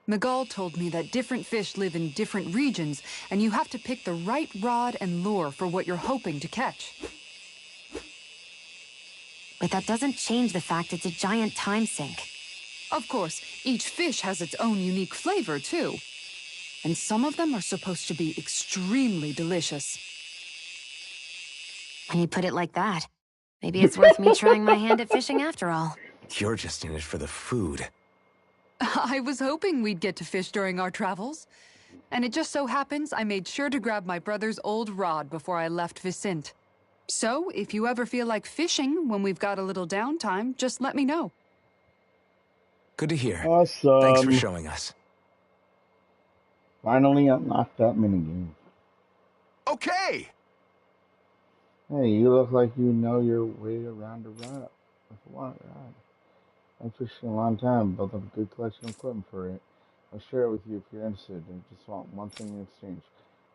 Miguel told me that different fish live in different regions, and you have to pick the right rod and lure for what you're hoping to catch. But that doesn't change the fact it's a giant time sink. Of course, each fish has its own unique flavor, too. And some of them are supposed to be extremely delicious. When you put it like that, maybe it's worth me trying my hand at fishing after all. You're just in it for the food. I was hoping we'd get to fish during our travels. And it just so happens I made sure to grab my brother's old rod before I left Vicente. So, if you ever feel like fishing when we've got a little downtime, just let me know. Good to hear. Awesome. Thanks for showing us. Finally unlocked that minigame. Okay! Hey, you look like you know your way around a rod. I've fished a long time, built up a good collection of equipment for it. I'll share it with you if you're interested. I just want one thing in exchange.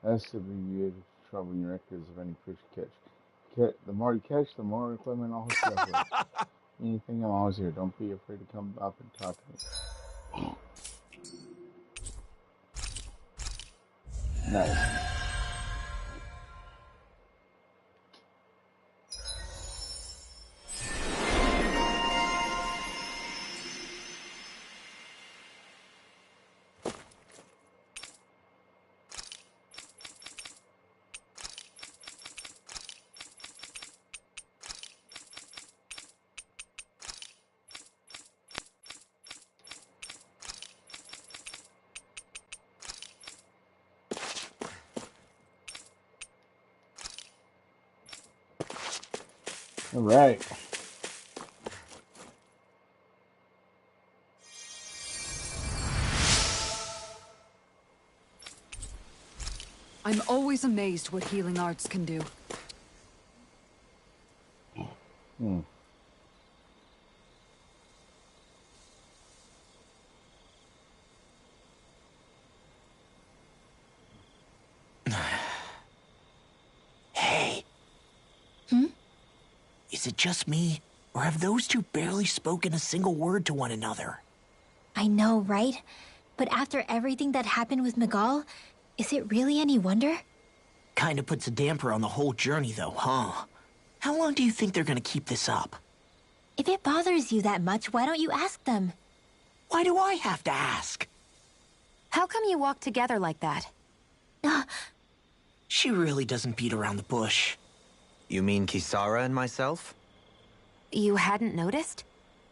That's to be you to trouble your records of any fish you catch. The more you catch, the more equipment I'll hook you up with. Anything, I'm always here. Don't be afraid to come up and talk to me. Nice. All right. I'm always amazed what healing arts can do. Hey. Is it just me, or have those two barely spoken a single word to one another? I know, right? But after everything that happened with Miguel, is it really any wonder? Kinda puts a damper on the whole journey, though, huh? How long do you think they're gonna keep this up? If it bothers you that much, why don't you ask them? Why do I have to ask? How come you walk together like that? She really doesn't beat around the bush. You mean Kisara and myself? You hadn't noticed?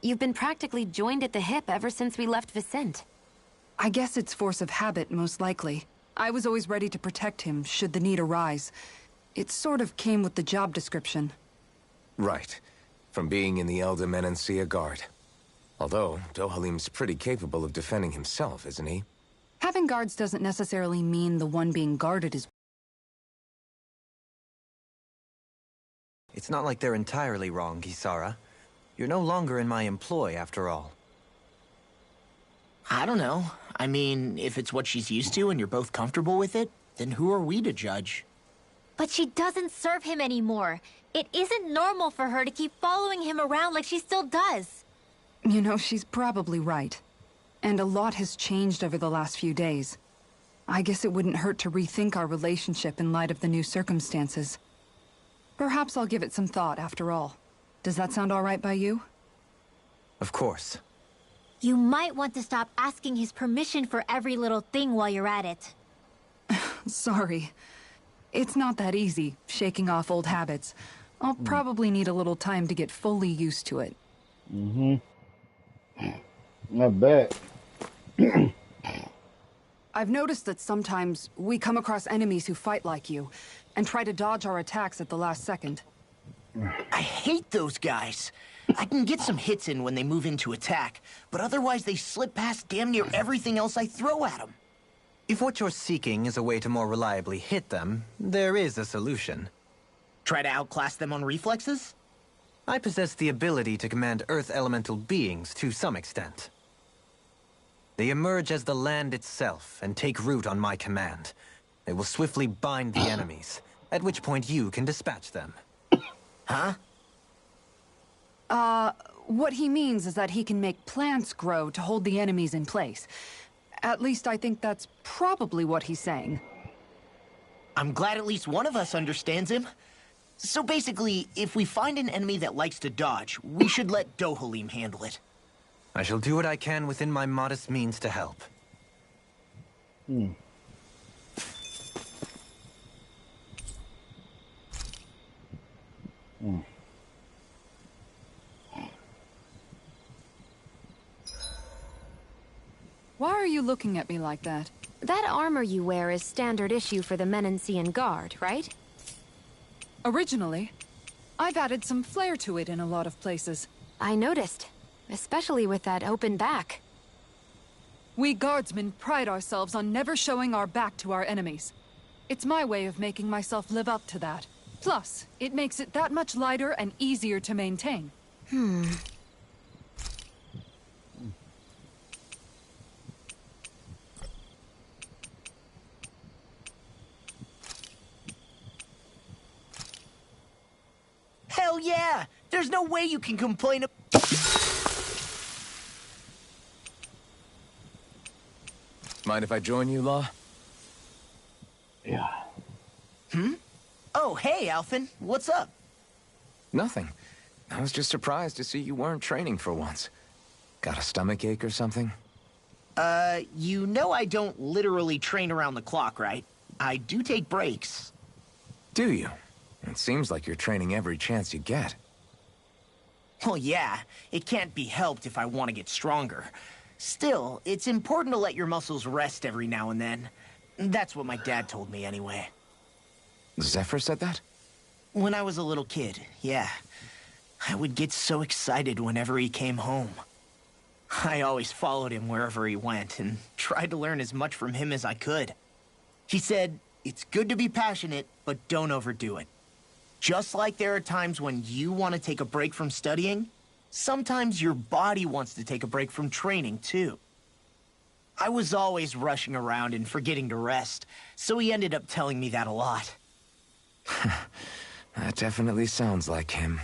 You've been practically joined at the hip ever since we left Vicente. I guess it's force of habit, most likely. I was always ready to protect him, should the need arise. It sort of came with the job description. Right. From being in the Elder Menancia Guard. Although, Dohalim's pretty capable of defending himself, isn't he? Having guards doesn't necessarily mean the one being guarded is... It's not like they're entirely wrong, Kisara. You're no longer in my employ, after all. I don't know. I mean, if it's what she's used to and you're both comfortable with it, then who are we to judge? But she doesn't serve him anymore. It isn't normal for her to keep following him around like she still does. You know, she's probably right. And a lot has changed over the last few days. I guess it wouldn't hurt to rethink our relationship in light of the new circumstances. Perhaps I'll give it some thought after all. Does that sound all right by you? Of course. You might want to stop asking his permission for every little thing while you're at it. Sorry. It's not that easy, shaking off old habits. I'll probably need a little time to get fully used to it. I bet. I've noticed that sometimes we come across enemies who fight like you, and try to dodge our attacks at the last second. I hate those guys. I can get some hits in when they move into attack, but otherwise they slip past damn near everything else I throw at them. If what you're seeking is a way to more reliably hit them, there is a solution. Try to outclass them on reflexes? I possess the ability to command Earth elemental beings to some extent. They emerge as the land itself and take root on my command. They will swiftly bind the enemies, at which point you can dispatch them. Huh? What he means is that he can make plants grow to hold the enemies in place. At least I think that's probably what he's saying. I'm glad at least one of us understands him. So basically, if we find an enemy that likes to dodge, we should let Dohalim handle it. I shall do what I can within my modest means to help. Why are you looking at me like that? That armor you wear is standard issue for the Menancian Guard, right? Originally, I've added some flair to it in a lot of places. I noticed, especially with that open back. We guardsmen pride ourselves on never showing our back to our enemies. It's my way of making myself live up to that. Plus, it makes it that much lighter and easier to maintain. Hell yeah! There's no way you can complain Mind if I join you, Law? Yeah. Oh, hey, Alphen. What's up? Nothing. I was just surprised to see you weren't training for once. Got a stomachache or something? You know I don't literally train around the clock, right? I do take breaks. Do you? It seems like you're training every chance you get. Well, yeah, it can't be helped if I want to get stronger. Still, it's important to let your muscles rest every now and then. That's what my dad told me anyway. Zephyr said that? When I was a little kid, yeah. I would get so excited whenever he came home. I always followed him wherever he went and tried to learn as much from him as I could. He said, it's good to be passionate, but don't overdo it. Just like there are times when you want to take a break from studying, sometimes your body wants to take a break from training, too. I was always rushing around and forgetting to rest, so he ended up telling me that a lot. That definitely sounds like him.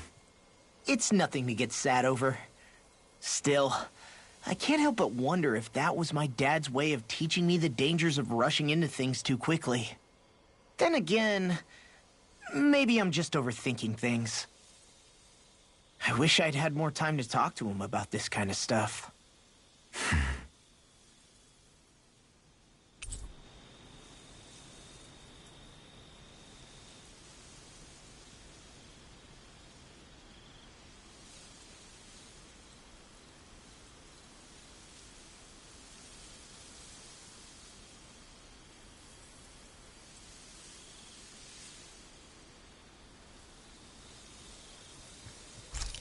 It's nothing to get sad over. Still, I can't help but wonder if that was my dad's way of teaching me the dangers of rushing into things too quickly. Then again, maybe I'm just overthinking things. I wish I'd had more time to talk to him about this kind of stuff.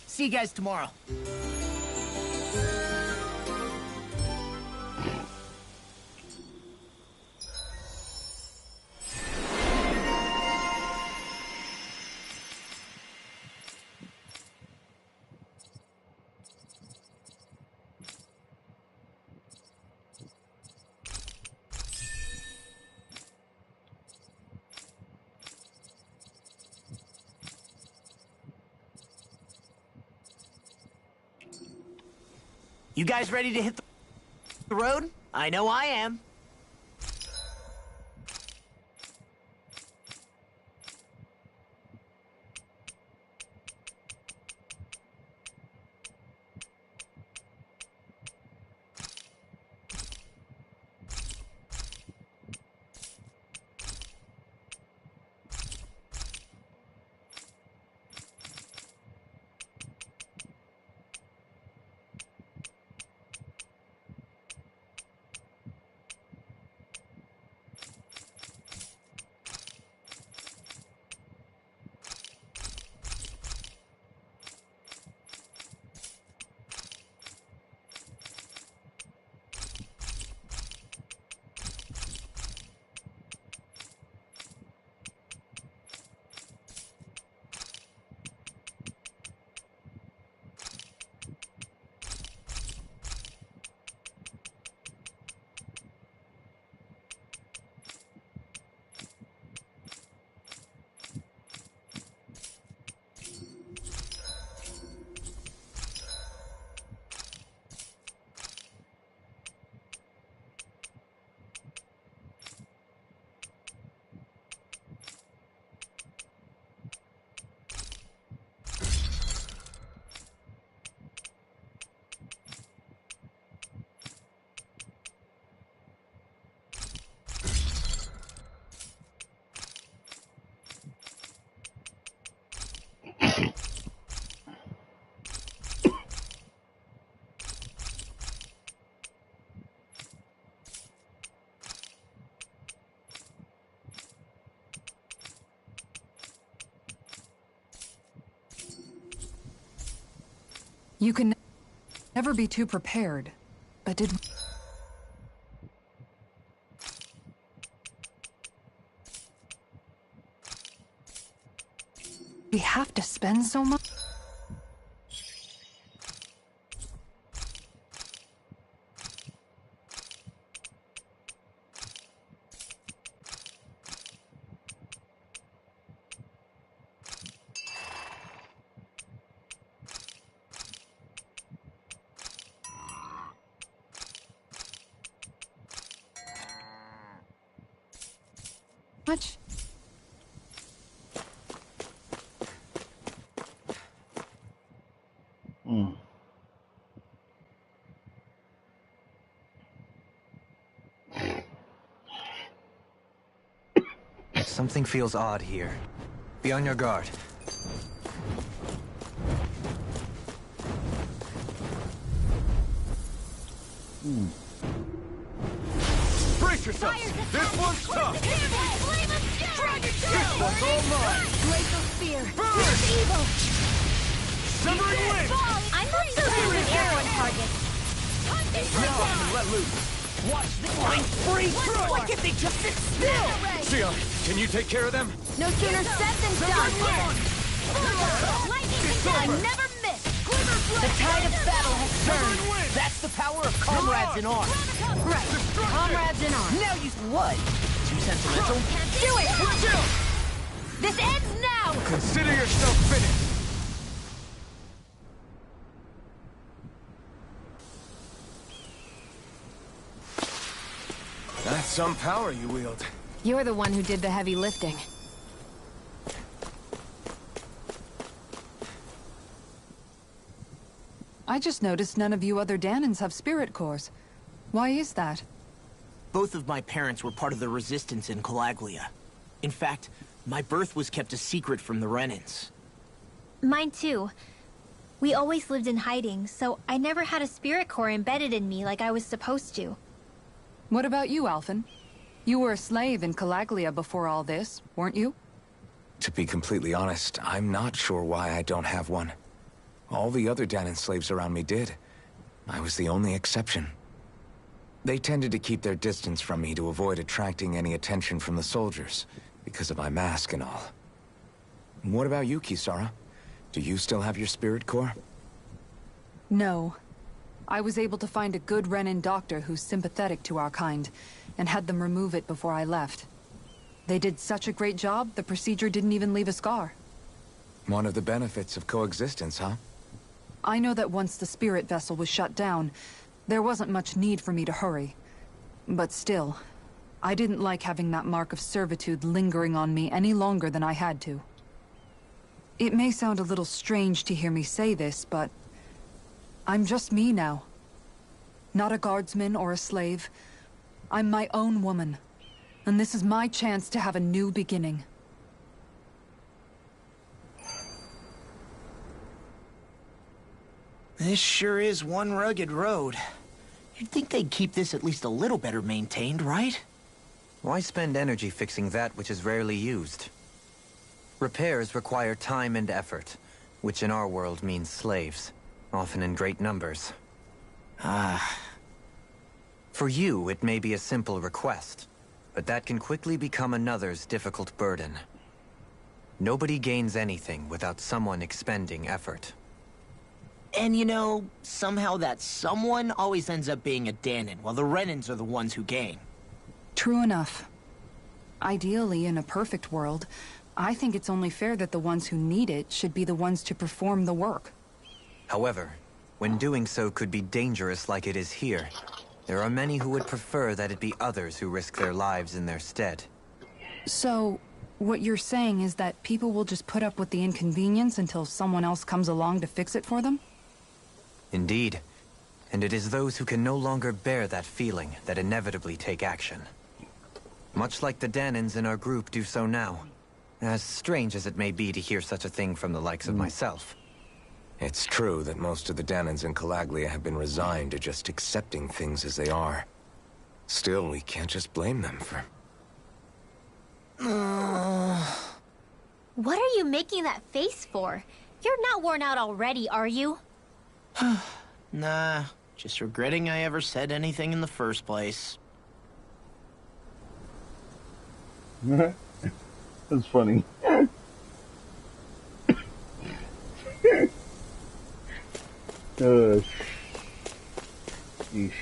See you guys tomorrow. You guys ready to hit the the road? I know I am. You can never be too prepared, but did we have to spend so much? Much? Something feels odd here. Be on your guard. Brace yourself! This one's tough! This one's all mine! Glacial spear. Burn! It's evil. Severing limb! I'm not so good with arrow and targets. Now let loose! Watch the line free! Like if they just sit still! Sion, can you take care of them? No sooner said than done. I never miss. The tide of battle has turned! That's the power of comrades in arms! Right. Comrades in arms. Now use what? Too sentimental? Do it! This ends now! Consider yourself finished! That's some power you wield. You're the one who did the heavy lifting. I just noticed none of you other Danans have spirit cores. Why is that? Both of my parents were part of the resistance in Calaglia. In fact, my birth was kept a secret from the Renans. Mine too. We always lived in hiding, so I never had a spirit core embedded in me like I was supposed to. What about you, Alphen? You were a slave in Calaglia before all this, weren't you? To be completely honest, I'm not sure why I don't have one. All the other Danan slaves around me did. I was the only exception. They tended to keep their distance from me to avoid attracting any attention from the soldiers, because of my mask and all. What about you, Kisara? Do you still have your spirit core? No. I was able to find a good Renan doctor who's sympathetic to our kind, and had them remove it before I left. They did such a great job, the procedure didn't even leave a scar. One of the benefits of coexistence, huh? I know that once the spirit vessel was shut down, There wasn't much need for me to hurry. But still, I didn't like having that mark of servitude lingering on me any longer than I had to. It may sound a little strange to hear me say this, but I'm just me now. Not a guardsman or a slave. I'm my own woman. And this is my chance to have a new beginning. This sure is one rugged road. You'd think they'd keep this at least a little better maintained, right? Why spend energy fixing that which is rarely used? Repairs require time and effort, which in our world means slaves, often in great numbers. For you, it may be a simple request, but that can quickly become another's difficult burden. Nobody gains anything without someone expending effort. And you know, somehow that someone always ends up being a Danon, while the Renans are the ones who gain. True enough. Ideally, in a perfect world, I think it's only fair that the ones who need it should be the ones to perform the work. However, when doing so could be dangerous like it is here, there are many who would prefer that it be others who risk their lives in their stead. So, what you're saying is that people will just put up with the inconvenience until someone else comes along to fix it for them? Indeed. And it is those who can no longer bear that feeling that inevitably take action. Much like the Danons in our group do so now. As strange as it may be to hear such a thing from the likes of myself. It's true that most of the Danons in Calaglia have been resigned to just accepting things as they are. Still, we can't just blame them for... What are you making that face for? You're not worn out already, are you? Nah, just regretting I ever said anything in the first place. That's funny. Yeesh.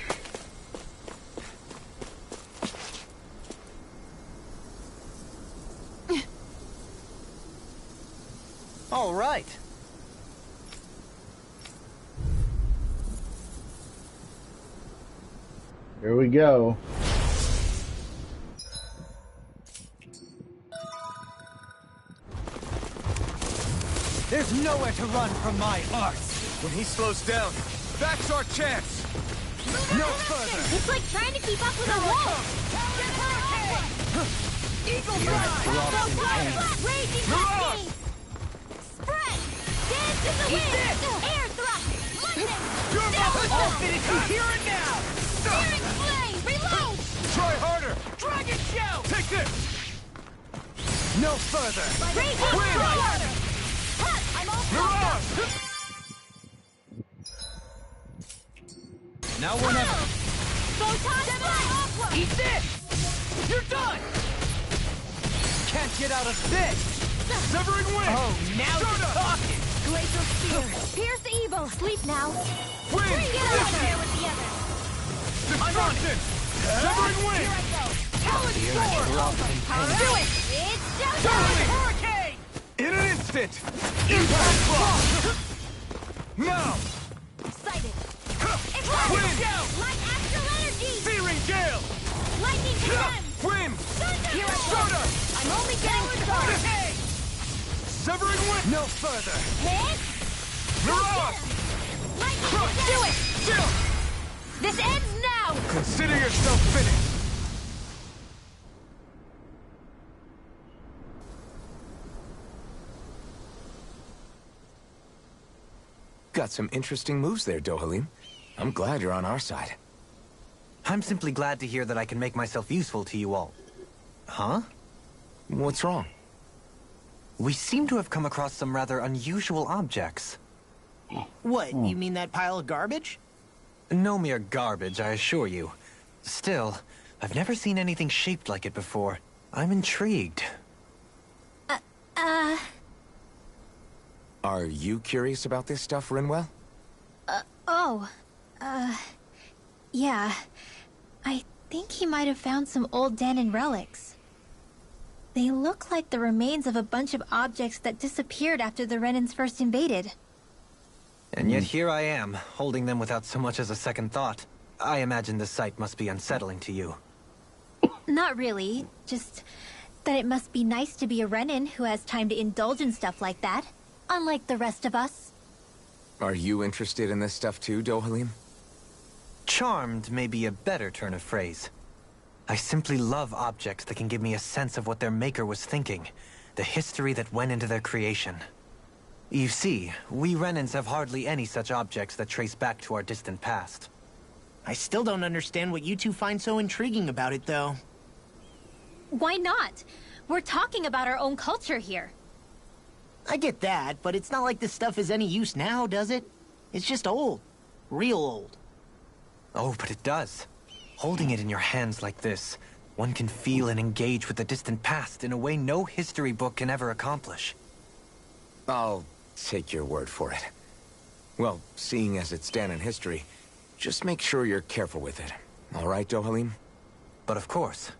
All right. Here we go. There's nowhere to run from my arts. When he slows down, that's our chance! No further! It's like trying to keep up with a wolf! Eagle Fly! Raging Hurricanes! Spread! Dance in the wind! Air thrust! London! I'll finish you here and now! Searing flame! Reload! Try harder! Dragon Shell! Take this! No further! Raging Fire! I'm all Mirage! Now or never! Photon Blast! Eat this! You're done! Can't get out of this! Severing Wind! Oh, now you're talking! Glacial Spear! Pierce evil! Sleep now! Wind! Get out there with the others! Destruction! Severing Wind! Here I go! Talon Sword! Do it! It's showtime! Hurricane! In an instant! Impact Block! Now! Sighted! Wind! Light astral energy! Searing Gale! Lightning condemned! Wind! Here I go! Soda! I'm only getting started! Severing Wind! No further! Man! Mirage! Lightning Crush! condemned! Do it! Chill! This ends now! Consider yourself finished! Got some interesting moves there, Dohalim. I'm glad you're on our side. I'm simply glad to hear that I can make myself useful to you all. Huh? What's wrong? We seem to have come across some rather unusual objects. What, you mean that pile of garbage? No mere garbage, I assure you. Still, I've never seen anything shaped like it before. I'm intrigued. Are you curious about this stuff, Rinwell? Yeah. I think he might have found some old Danon relics. They look like the remains of a bunch of objects that disappeared after the Renans first invaded. And yet here I am, holding them without so much as a second thought. I imagine the sight must be unsettling to you. Not really. Just that it must be nice to be a Renin who has time to indulge in stuff like that. Unlike the rest of us. Are you interested in this stuff too, Dohalim? Charmed may be a better turn of phrase. I simply love objects that can give me a sense of what their maker was thinking, the history that went into their creation. You see, we Renins have hardly any such objects that trace back to our distant past. I still don't understand what you two find so intriguing about it, though. Why not? We're talking about our own culture here. I get that, but it's not like this stuff is any use now, does it? It's just old. Real old. Oh, but it does. Holding it in your hands like this, one can feel and engage with the distant past in a way no history book can ever accomplish. I'll take your word for it. Well, seeing as it's Dan in history, just make sure you're careful with it. All right, Dohalim? But of course.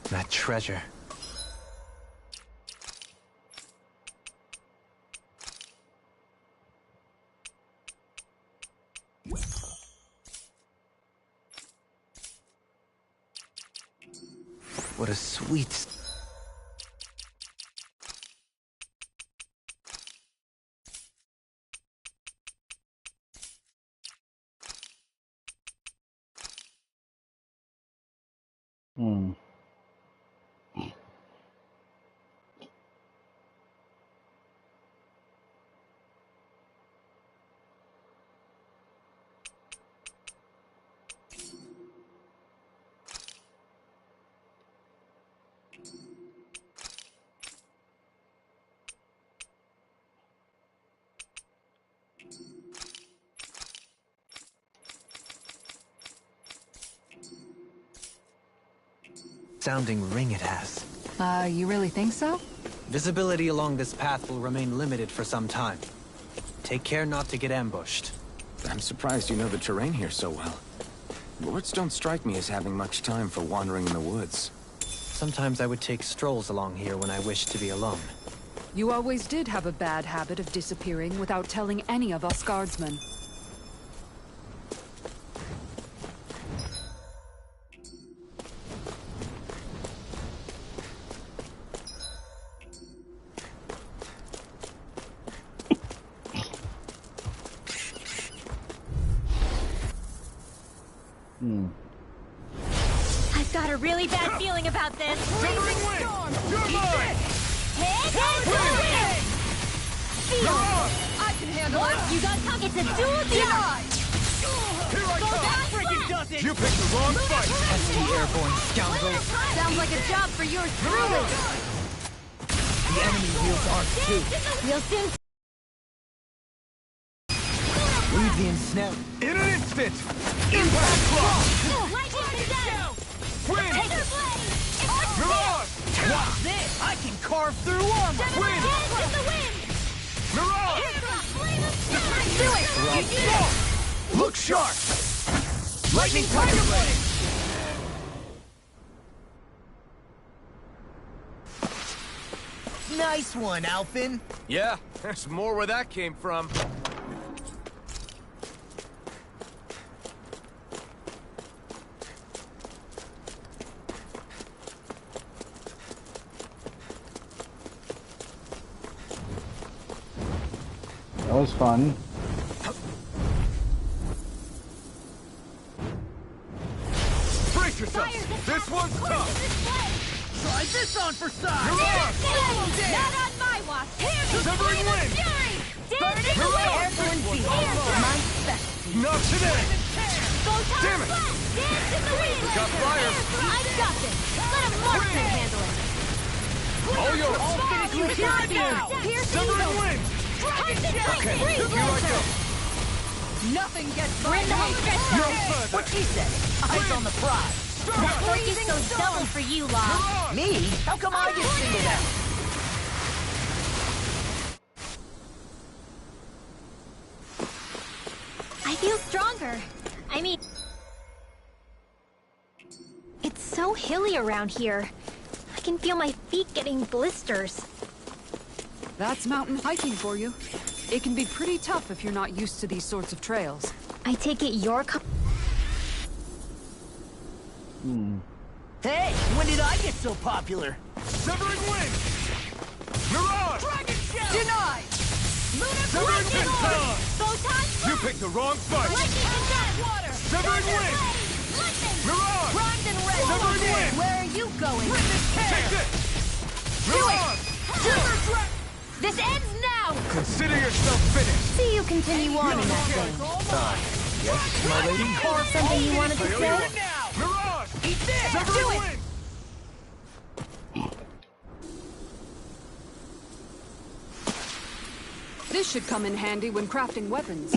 That treasure. What a sweet... sounding ring it has. You really think so? Visibility along this path will remain limited for some time. Take care not to get ambushed. I'm surprised you know the terrain here so well. Lords don't strike me as having much time for wandering in the woods. Sometimes I would take strolls along here when I wished to be alone. You always did have a bad habit of disappearing without telling any of us guardsmen. I've got a really bad feeling about this. Blazing storm! You're mine! Feel! I can handle it! You got come. It's a duel denied! Here I Go come! back, friggin' does it! You picked the wrong fight! Pesky airborne scoundrels! Sounds like a job for yours truly! The enemy wields ours too. We'll soon... Leave the ensnare. In an instant! Impact block! Win! Win! Take the blade! Mirage! Watch this! I can carve through armor! Win! In the wind! Mirage! Do it! Look sharp! Lightning Tiger Blade! Nice one, Alphin. Yeah, there's more where that came from. That was fun. Brace yourself! This one's tough! Try this on for size! Not on my watch! Here's Severing wind! fury! Dance in the wind! My specialty! Not today! Go top Damn it! flat! Dance in the wind! Got fire! I've got this! Let a monster handle it! All yours! I'll finish you here now! Severing wind! Okay, here I go! Nothing gets by We're in the home stretch No now! further! What she said? Eyes on the prize. That focus goes double for you, Law. Me? How come I get singled out? I feel stronger. I mean... It's so hilly around here. I can feel my feet getting blisters. That's mountain hiking for you. It can be pretty tough if you're not used to these sorts of trails. I take it you're... Hey, when did I get so popular? Severing wind! Mirage! Dragon Shell! Denied! Severing wind! Photon! You picked the wrong fight! Lightning and death! Water! Severing wind! Lightning! Mirage! Primed and ready! Severing wind! Where are you going? Take this! Mirage! This ends now! Consider yourself finished. See you continue on in that vein. Yes, my lady? Something you wanted to say? Mirage! Eat this! Severing Do it! wind! This should come in handy when crafting weapons.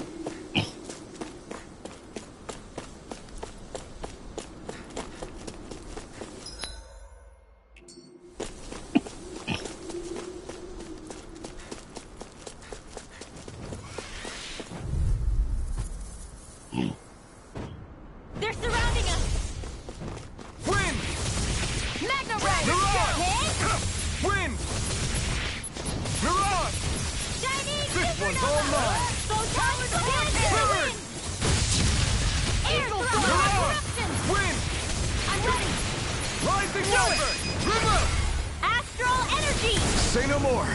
They're surrounding us! Wind! Magna Ray! Mirage! Wind! Mirage! Chinese This one's all mine! Photon Severed! Air Eagle throw! Mirage! Eruption! Wind! I'm ready! Rising River! River! Astral energy! Say no more.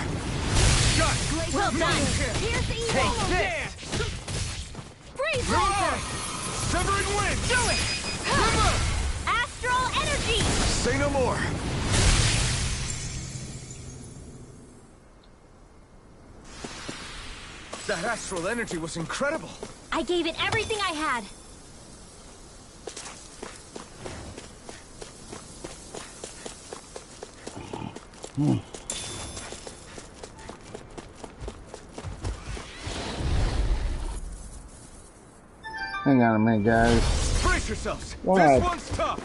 Shot! Well done! Here's the evil! Take this! Freeze Mirage! laser! Severing wind! Do it! River! Astral energy! Say no more. That astral energy was incredible. I gave it everything I had. Hang on a minute, guys. Brace yourselves! What? This one's tough!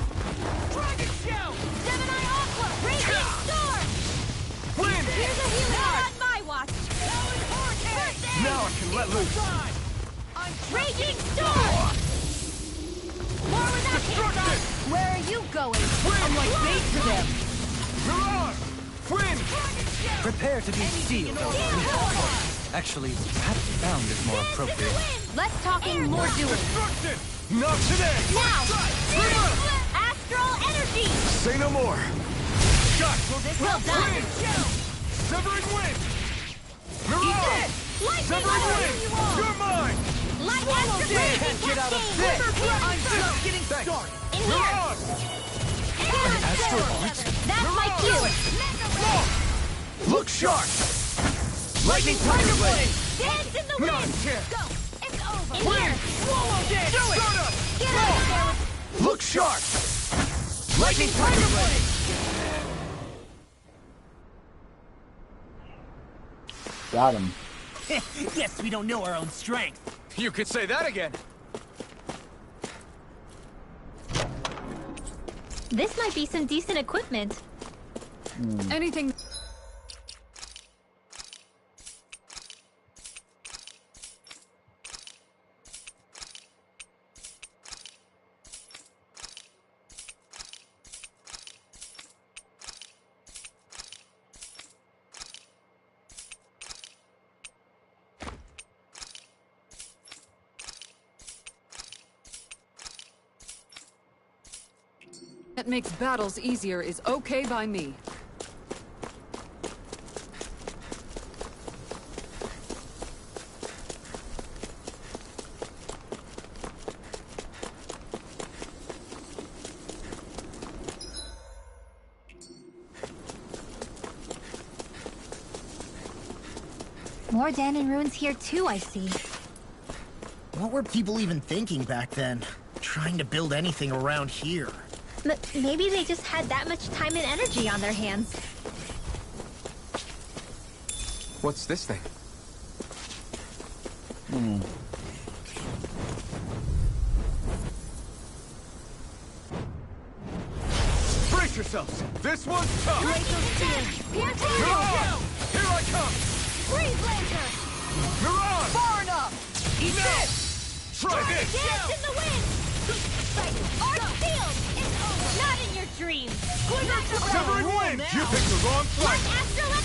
Dragon Shell! Gemini Aqua! Raging Storm! Wind! Here's a healing on my watch! Now I can let loose! Raging Storm! War without Destruction! Where are you going? I'm like bait to them! Mirage! Wind! Prepare to be sealed. Actually, perhaps bound is more appropriate. Less talking, more doing. Destruction! Not today! Now! River! Astral energy! Say no more. Shot! Well done! Wind! Severing wind! Mirage! Lightning Severing wind! You're mine! Light activation! Can't get out of this! I'm just getting started! In here! Mirage! Astral art? That's my cue! Look sharp. Lightning Tiger Blade! Dance in the Not wind! a chance! Go! It's over! In here! Swallow dance! Do it! Shut up! Get out of there! Look sharp. Lightning Tiger Blade! Got him. Guess we don't know our own strength. You could say that again. This might be some decent equipment. Anything... that makes battles easier is okay by me. More Danon ruins here too, I see. What were people even thinking back then? Trying to build anything around here. Maybe they just had that much time and energy on their hands. What's this thing? yourselves! This one's tough! Here I come! Freeze Lancer! Mirage! Far enough! Eat this! Try this! Dance in the wind! Arc field! It's over! Not in your dreams! Severing wind! You picked the wrong fight!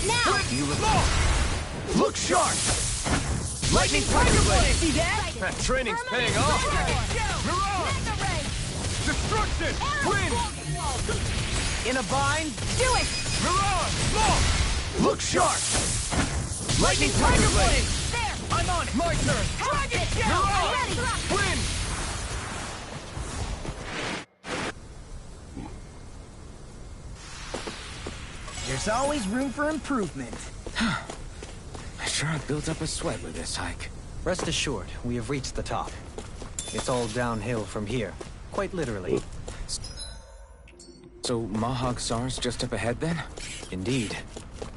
Now! You look sharp! Lightning Tiger Blade! See that? That training's paying off! Mirage! Destruction! Wind! In a bind? Do it! Mirage! Look sharp! Lightning Tiger Blade! There! I'm on it! My turn! Dragon Shell! I'm ready! Wind! There's always room for improvement. I sure have built up a sweat with this hike. Rest assured, we have reached the top. It's all downhill from here. Quite literally. So Mahag Sar's just up ahead then? Indeed.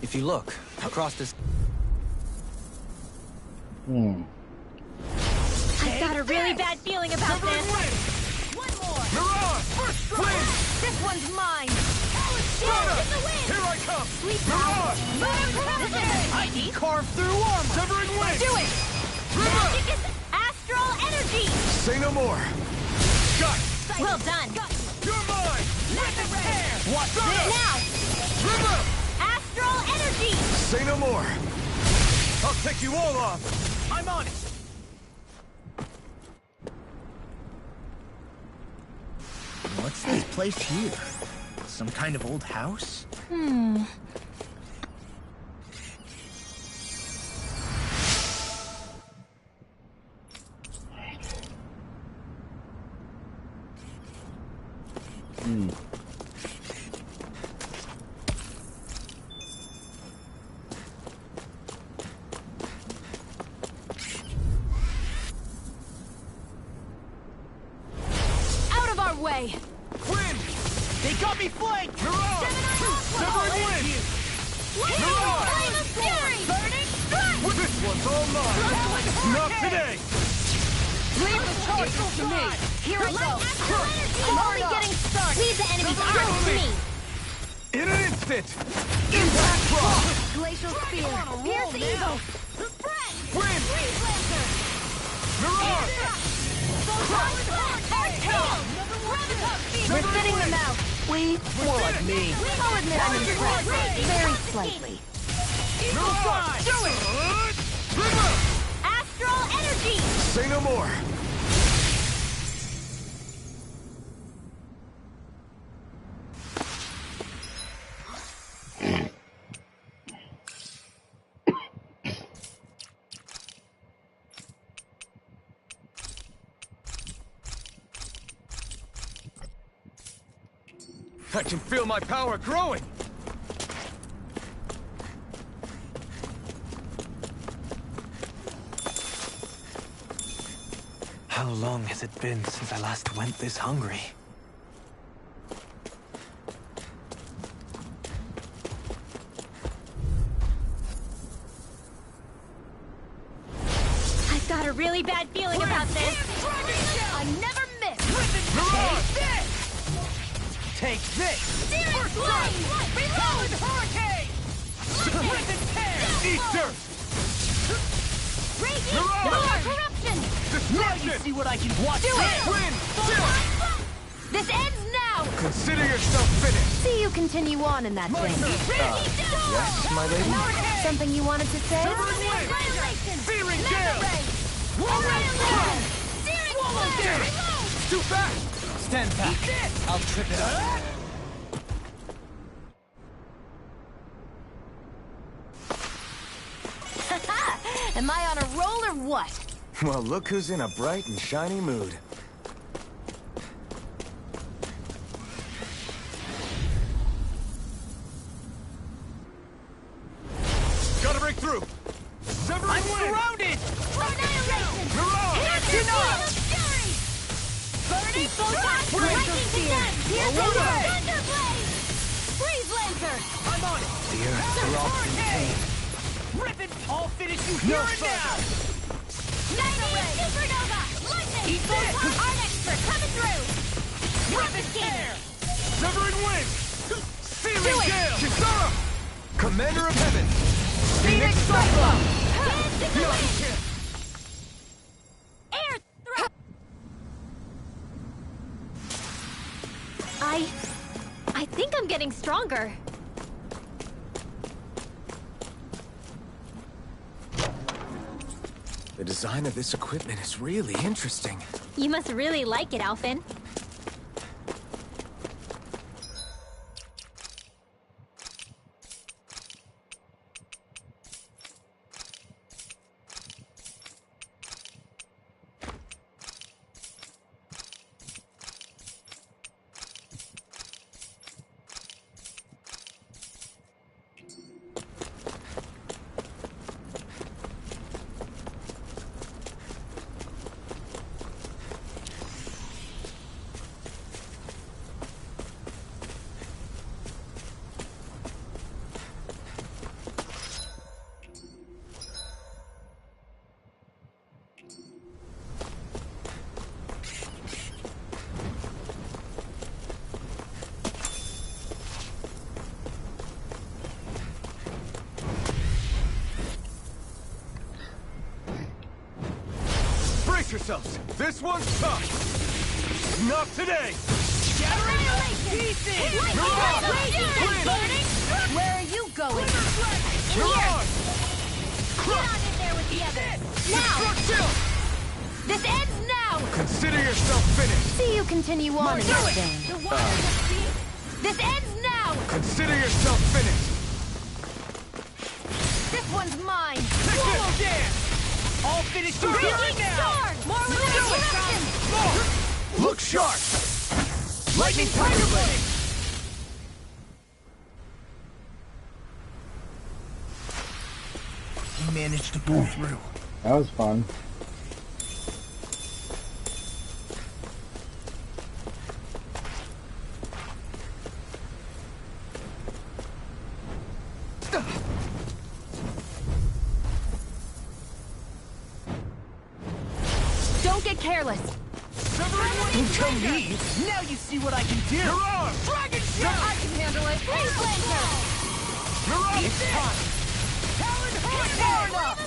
If you look, across this... I've got a really bad feeling about this. One more! Mirage! Wind! This one's mine! Here I come! Mirage! I can carve through armor! Severing wind! Do it! Magic is astral energy! Say no more! Got it! Well done! You're mine! Watch this! Now! River! Astral energy! Say no more! I'll take you all off! I'm on it! What's this place here? Some kind of old house? Out of our way! Wind! They got me flanked! Mirage! Severing wind! Mirage! Flame of fury! Burning strike! This one's all mine! Not today! Leave the charges to me! Here I go! I'm only getting started! Leave the enemy's arms to me! In an instant! Impact Rock! Glacial spear! Pierce evil! Wind! Freeze Lancer! Mirage! We're thinning them out! More like me. I'll admit I'm impressed. Very slightly. Mirage! Do it! River! Astral energy! Say no more! I can feel my power growing! How long has it been since I last went this hungry? I've got a really bad feeling about this. I never miss. Take this! Searing flame! Reload! Hurricane! Rip and tear! Eat dirt! Raging solar corruption! Now you see what I can watch. Do it! Wind! This ends now! Consider yourself finished! See you continue on in that vein. Yes, my lady? Something you wanted to say? Annihilation! Fearing gale! Annihilation! Searing flame! Too fast! Stand back. I'll trip it up. Am I on a roll or what? Well, look who's in a bright and shiny mood. Gotta break through! Severing I'm wind! surrounded! Annihilation! Mirage! Here's your fury! Burning photon! Lightning condemned! Here's the Thunderblade! Freeze Lancer! I'm on it! The Earth throbs in pain. Rip it! I'll finish you here and now! Lightning Supernova! Lightning! Photon Art Expert coming through! Rip and tear! Severing wind! Commander of Heaven! Phoenix Cyclone! Air thrust! I think I'm getting stronger. The design of this equipment is really interesting. You must really like it, Alphen. Yourselves. This one's tough. Not today. Where are you going? Mirage! Get on in there with the others. Now! This ends now! Consider yourself finished. See you continue on in that vein. This ends now! Consider yourself finished. This one's mine! Solo dance! All finished right now! More with interruptions! Look sharp! Lightning Tiger Blade! You managed to pull through. That was fun. Don't get careless. Don't tell me! Now you see what I can do! Mirage! Dragon Shot! I can handle it. Face Blazer! Mirage! It's time! Talon Far enough!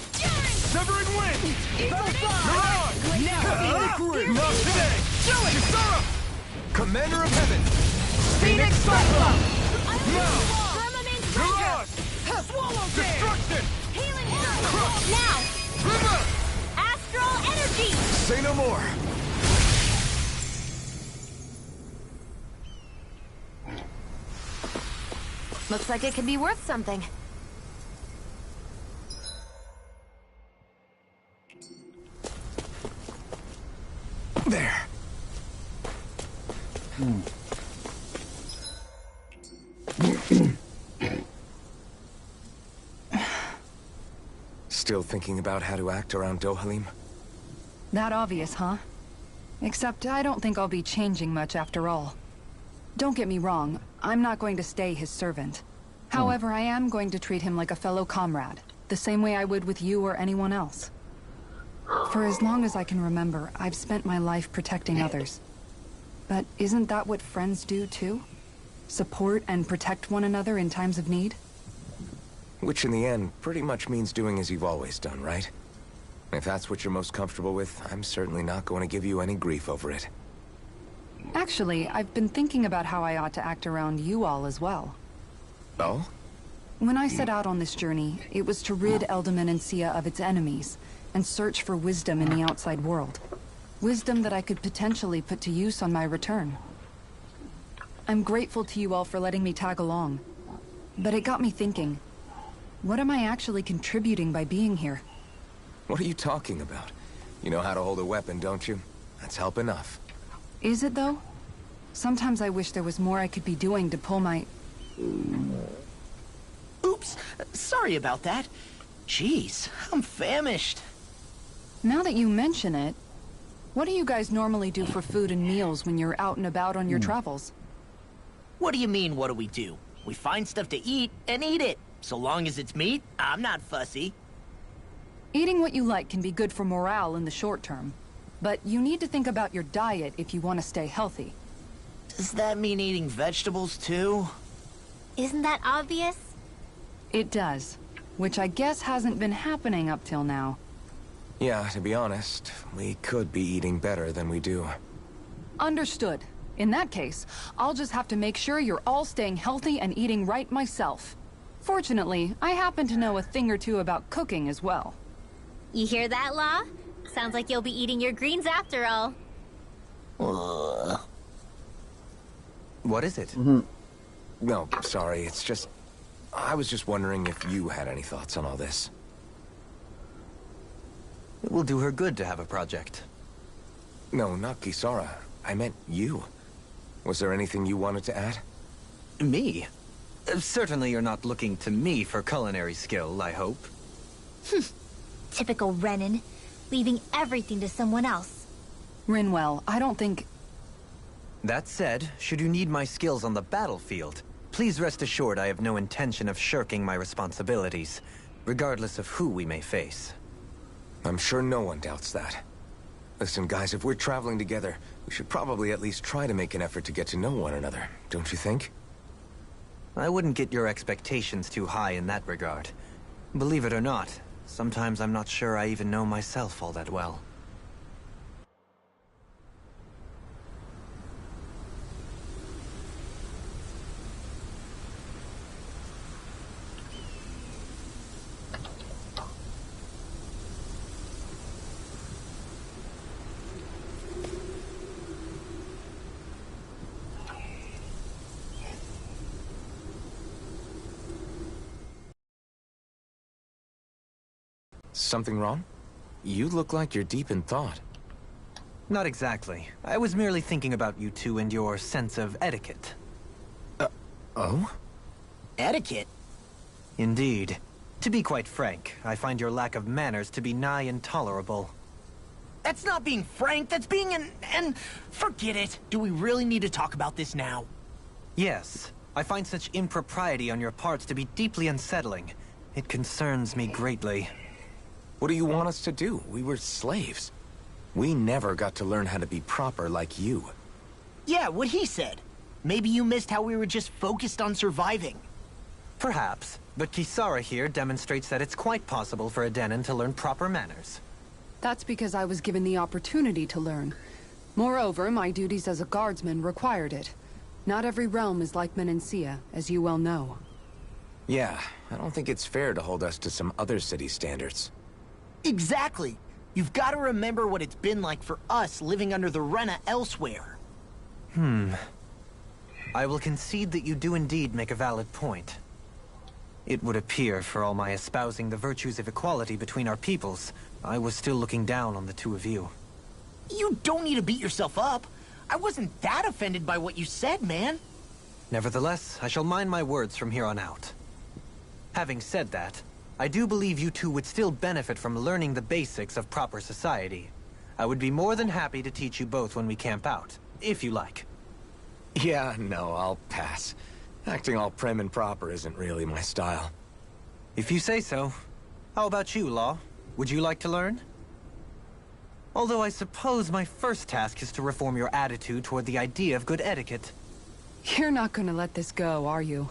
Severing Wind! Mirage! Mirage! Not today! Do it! Kisara! Commander of Heaven! Phoenix Cyclone! Now! Firmament Mirage! Swallow dance! Destruction! Healing Circle! Now! River! Astral Energy! Say no more! Looks like it could be worth something. There. Still thinking about how to act around Dohalim? That obvious, huh? Except I don't think I'll be changing much after all. Don't get me wrong, I'm not going to stay his servant. However, I am going to treat him like a fellow comrade, the same way I would with you or anyone else. For as long as I can remember, I've spent my life protecting others. But isn't that what friends do too? Support and protect one another in times of need? Which in the end pretty much means doing as you've always done, right? If that's what you're most comfortable with, I'm certainly not going to give you any grief over it. Actually, I've been thinking about how I ought to act around you all as well. Oh? When I set out on this journey, it was to rid Eldaman and Sia of its enemies, and search for wisdom in the outside world. Wisdom that I could potentially put to use on my return. I'm grateful to you all for letting me tag along. But it got me thinking, what am I actually contributing by being here? What are you talking about? You know how to hold a weapon, don't you? That's help enough. Is it though? Sometimes I wish there was more I could be doing to pull my... Oops! Sorry about that. Jeez, I'm famished. Now that you mention it, what do you guys normally do for food and meals when you're out and about on your travels? What do you mean, what do we do? We find stuff to eat and eat it. So long as it's meat, I'm not fussy. Eating what you like can be good for morale in the short term. But you need to think about your diet if you want to stay healthy. Does that mean eating vegetables too? Isn't that obvious? It does. Which I guess hasn't been happening up till now. Yeah, to be honest, we could be eating better than we do. Understood. In that case, I'll just have to make sure you're all staying healthy and eating right myself. Fortunately, I happen to know a thing or two about cooking as well. You hear that, Law? Sounds like you'll be eating your greens after all. What is it? No, sorry, it's just... I was just wondering if you had any thoughts on all this. It will do her good to have a project. No, not Kisara. I meant you. Was there anything you wanted to add? Me? Certainly you're not looking to me for culinary skill, I hope. Typical Renan, leaving everything to someone else. Rinwell, I don't think... That said, should you need my skills on the battlefield, please rest assured I have no intention of shirking my responsibilities, regardless of who we may face. I'm sure no one doubts that. Listen, guys, if we're traveling together, we should probably at least try to make an effort to get to know one another, don't you think? I wouldn't get your expectations too high in that regard. Believe it or not, sometimes I'm not sure I even know myself all that well. Something wrong? You look like you're deep in thought. Not exactly. I was merely thinking about you two and your sense of etiquette. Oh? Etiquette? Indeed. To be quite frank, I find your lack of manners to be nigh intolerable. That's not being frank, that's being and forget it. Do we really need to talk about this now? Yes. I find such impropriety on your parts to be deeply unsettling. It concerns me greatly. What do you want us to do? We were slaves. We never got to learn how to be proper like you. Yeah, what he said. Maybe you missed how we were just focused on surviving. Perhaps, but Kisara here demonstrates that it's quite possible for a Denon to learn proper manners. That's because I was given the opportunity to learn. Moreover, my duties as a guardsman required it. Not every realm is like Menancia, as you well know. Yeah, I don't think it's fair to hold us to some other city standards. Exactly. You've got to remember what it's been like for us living under the Rena elsewhere. I will concede that you do indeed make a valid point. It would appear, for all my espousing the virtues of equality between our peoples, I was still looking down on the two of you. You don't need to beat yourself up. I wasn't that offended by what you said, man. Nevertheless, I shall mind my words from here on out. Having said that, I do believe you two would still benefit from learning the basics of proper society. I would be more than happy to teach you both when we camp out, if you like. Yeah, no, I'll pass. Acting all prim and proper isn't really my style. If you say so. How about you, Law? Would you like to learn? Although I suppose my first task is to reform your attitude toward the idea of good etiquette. You're not gonna let this go, are you?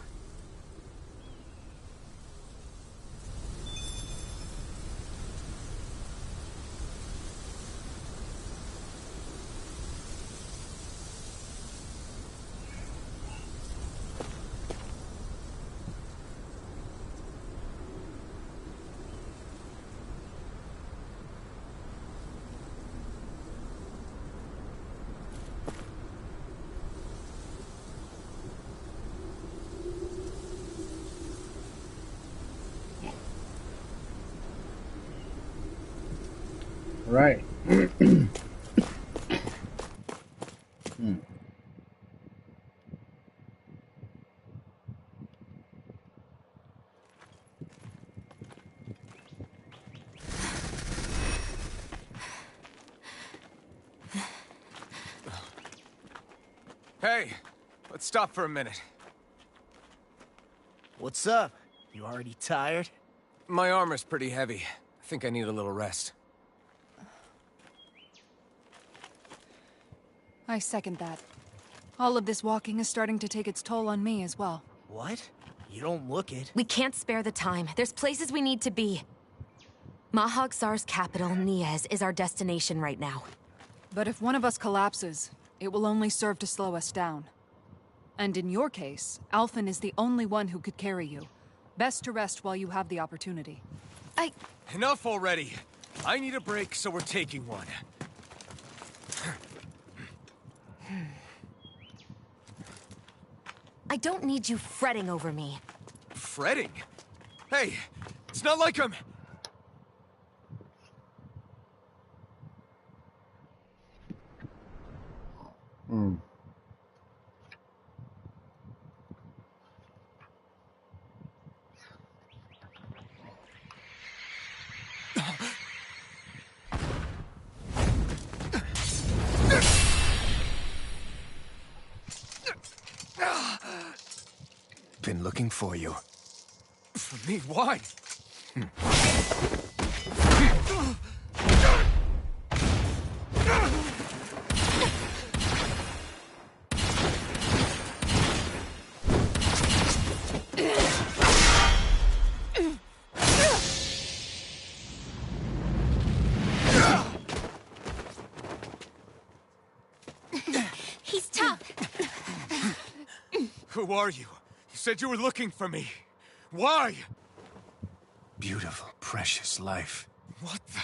Right. Hey, let's stop for a minute. What's up? You already tired? My armor's pretty heavy. I think I need a little rest. I second that. All of this walking is starting to take its toll on me as well. What? You don't look it. We can't spare the time. There's places we need to be. Mahag Sar's capital, Niez, is our destination right now. But if one of us collapses, it will only serve to slow us down. And in your case, Alphen is the only one who could carry you. Best to rest while you have the opportunity. Enough already! I need a break, so we're taking one. I don't need you fretting over me. Fretting? Hey, it's not like I'm... Been looking for you. For me, why? He's tough. Who are you? You said you were looking for me. Why? Beautiful, precious life. What the...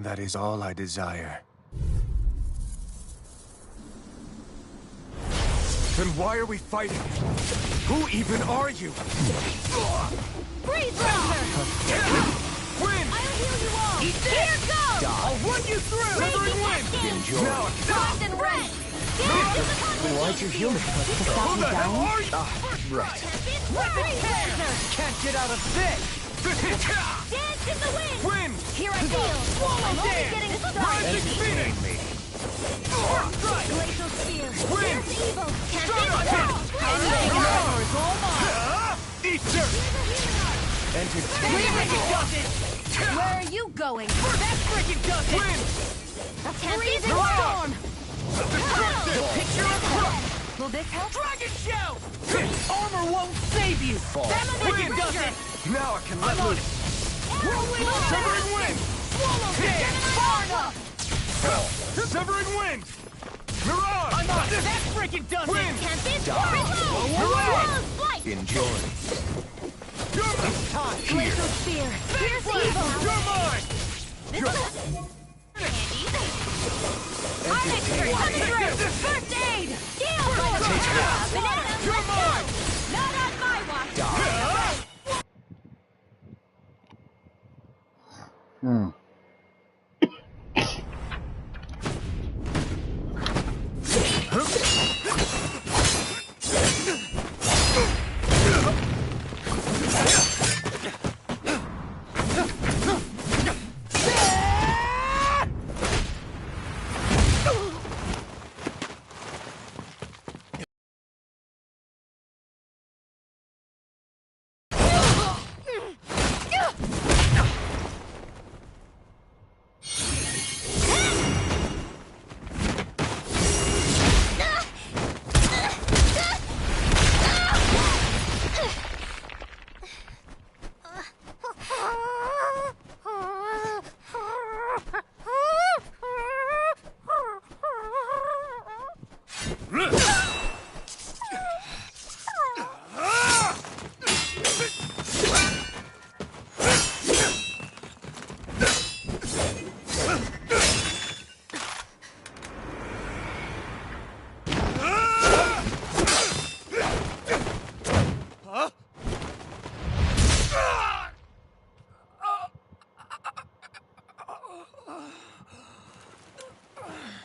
That is all I desire. Then why are we fighting? Who even are you? Freeze Raptor! Win! I'll heal you all! Here goes! I'll run you through! Raging Win! Enjoy! Now, Primed and ready! Why'd you heal me? who the hell are you? Right. Can't get out of this! Dance in the wind! Win! Here I feel! I'm only getting started! Rising Phoenix! Glacial Spear! Win! Fierce Evil! Can't Shut beat up! them all! Power is all mine! Eater! Where are you going? That freaking does it! Win! Freezing Storm! Picture of Crook! Will this help? Dragon Shout! Armor won't save you! Win! Does it! Now I can let loose! Severing Wind! Swallow Dance! Far enough! Severing Wind! Mirage! I'm on! That freaking does Win! it! Can't beat Reload! Flight! Enjoy. You're time! Glacial Spear! Fierce Evil! You're mine! I'm expert! Coming through! First aid! Deal! Banana! You're mine! Not on my watch!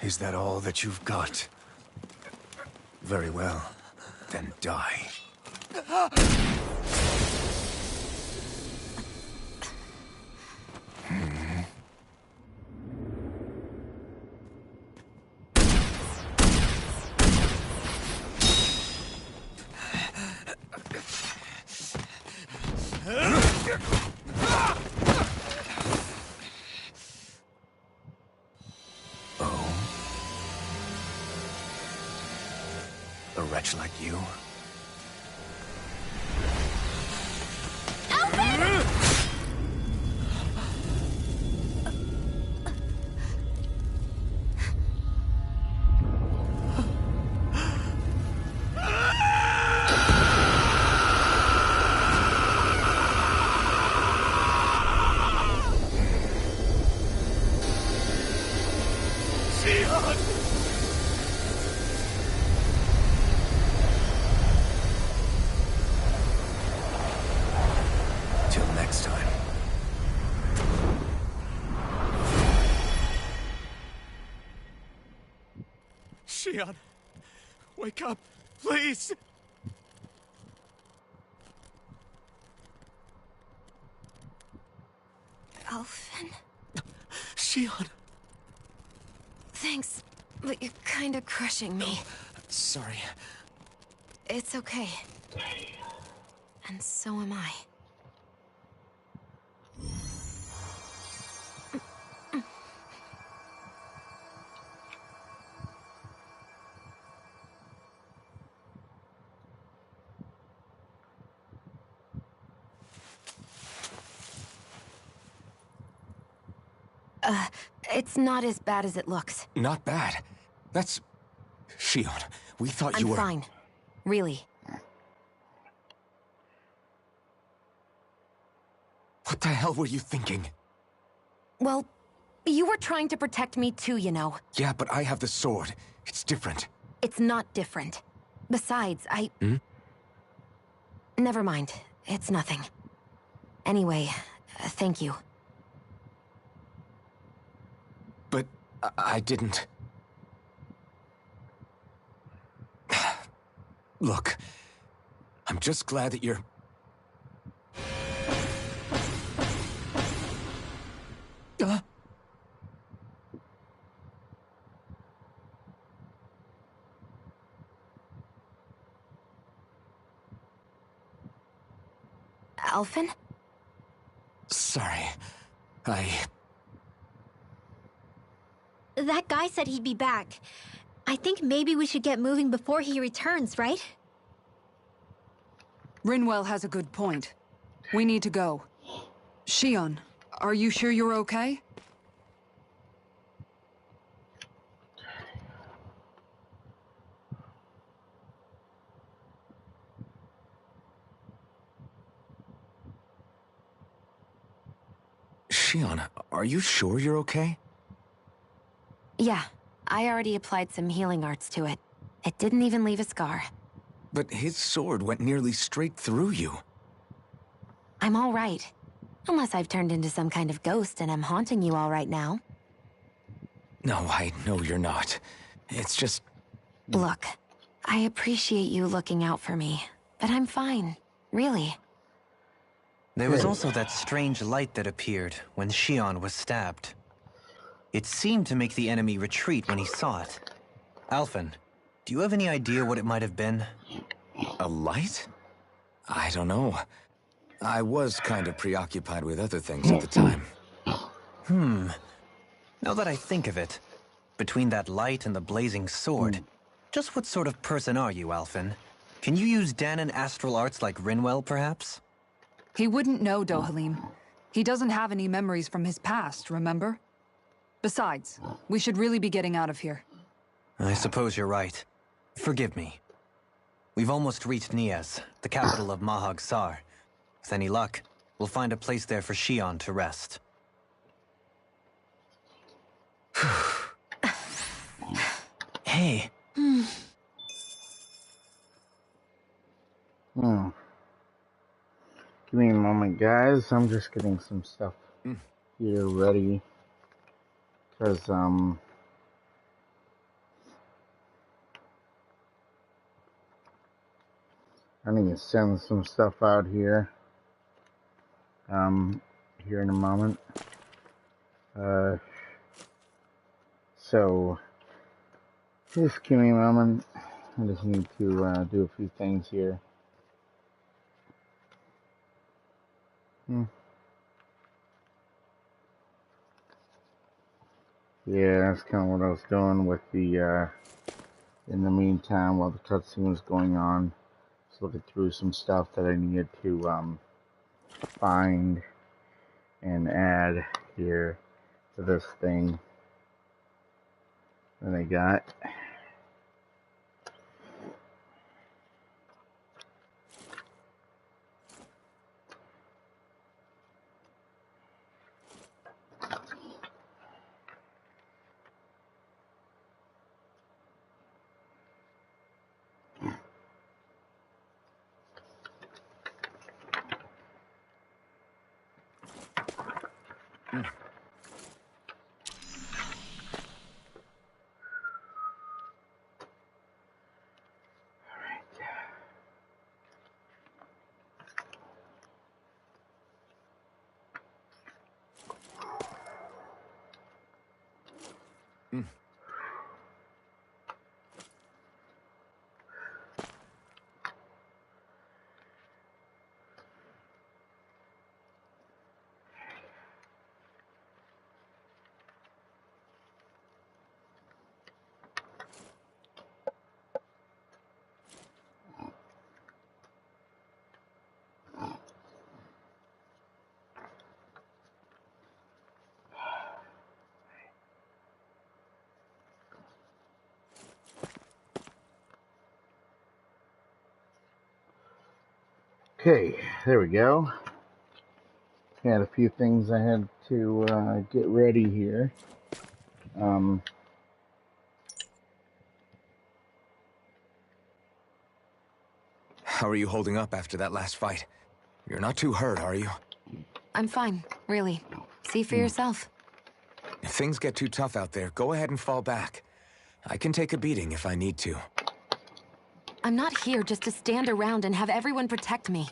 Is that all that you've got? Very well. Then die. A wretch like you? Shion, wake up, please! Alphen? Shion! Thanks, but you're kinda crushing me. Sorry. It's okay. And so am I. It's not as bad as it looks. Not bad. That's... Shion, we thought you were... I'm fine. Really. What the hell were you thinking? Well, you were trying to protect me too, you know. Yeah, but I have the sword. It's different. It's not different. Besides, Never mind. It's nothing. Anyway, thank you. But I didn't... Look, I'm just glad that you're... Alphen? Sorry. That guy said he'd be back. I think maybe we should get moving before he returns, right? Rinwell has a good point. We need to go. Shion, are you sure you're okay? Shion, are you sure you're okay? Yeah, I already applied some healing arts to it. It didn't even leave a scar. But his sword went nearly straight through you. I'm all right. Unless I've turned into some kind of ghost and I'm haunting you all right now. No, I know you're not. It's just... Look, I appreciate you looking out for me, but I'm fine. Really. There was also that strange light that appeared when Shion was stabbed. It seemed to make the enemy retreat when he saw it. Alphen, do you have any idea what it might have been? A light? I don't know. I was kind of preoccupied with other things at the time. Now that I think of it, between that light and the blazing sword, just what sort of person are you, Alphen? Can you use Danon astral arts like Rinwell, perhaps? He wouldn't know, Dohalim. He doesn't have any memories from his past, remember? Besides, we should really be getting out of here. I suppose you're right. Forgive me. We've almost reached Nias, the capital of Mahag Sar. With any luck, we'll find a place there for Shion to rest. Hey. Give me a moment, guys. I'm just getting some stuff here ready. Because, I need to send some stuff out here. Here in a moment. So, just give me a moment. I just need to do a few things here. Yeah, that's kind of what I was doing with the, in the meantime, while the cutscene was going on. Just looking through some stuff that I needed to, find and add here to this thing that I got. Okay, there we go. Had a few things I had to get ready here. How are you holding up after that last fight? You're not too hurt, are you? I'm fine, really. See for yourself. If things get too tough out there, go ahead and fall back. I can take a beating if I need to. I'm not here just to stand around and have everyone protect me.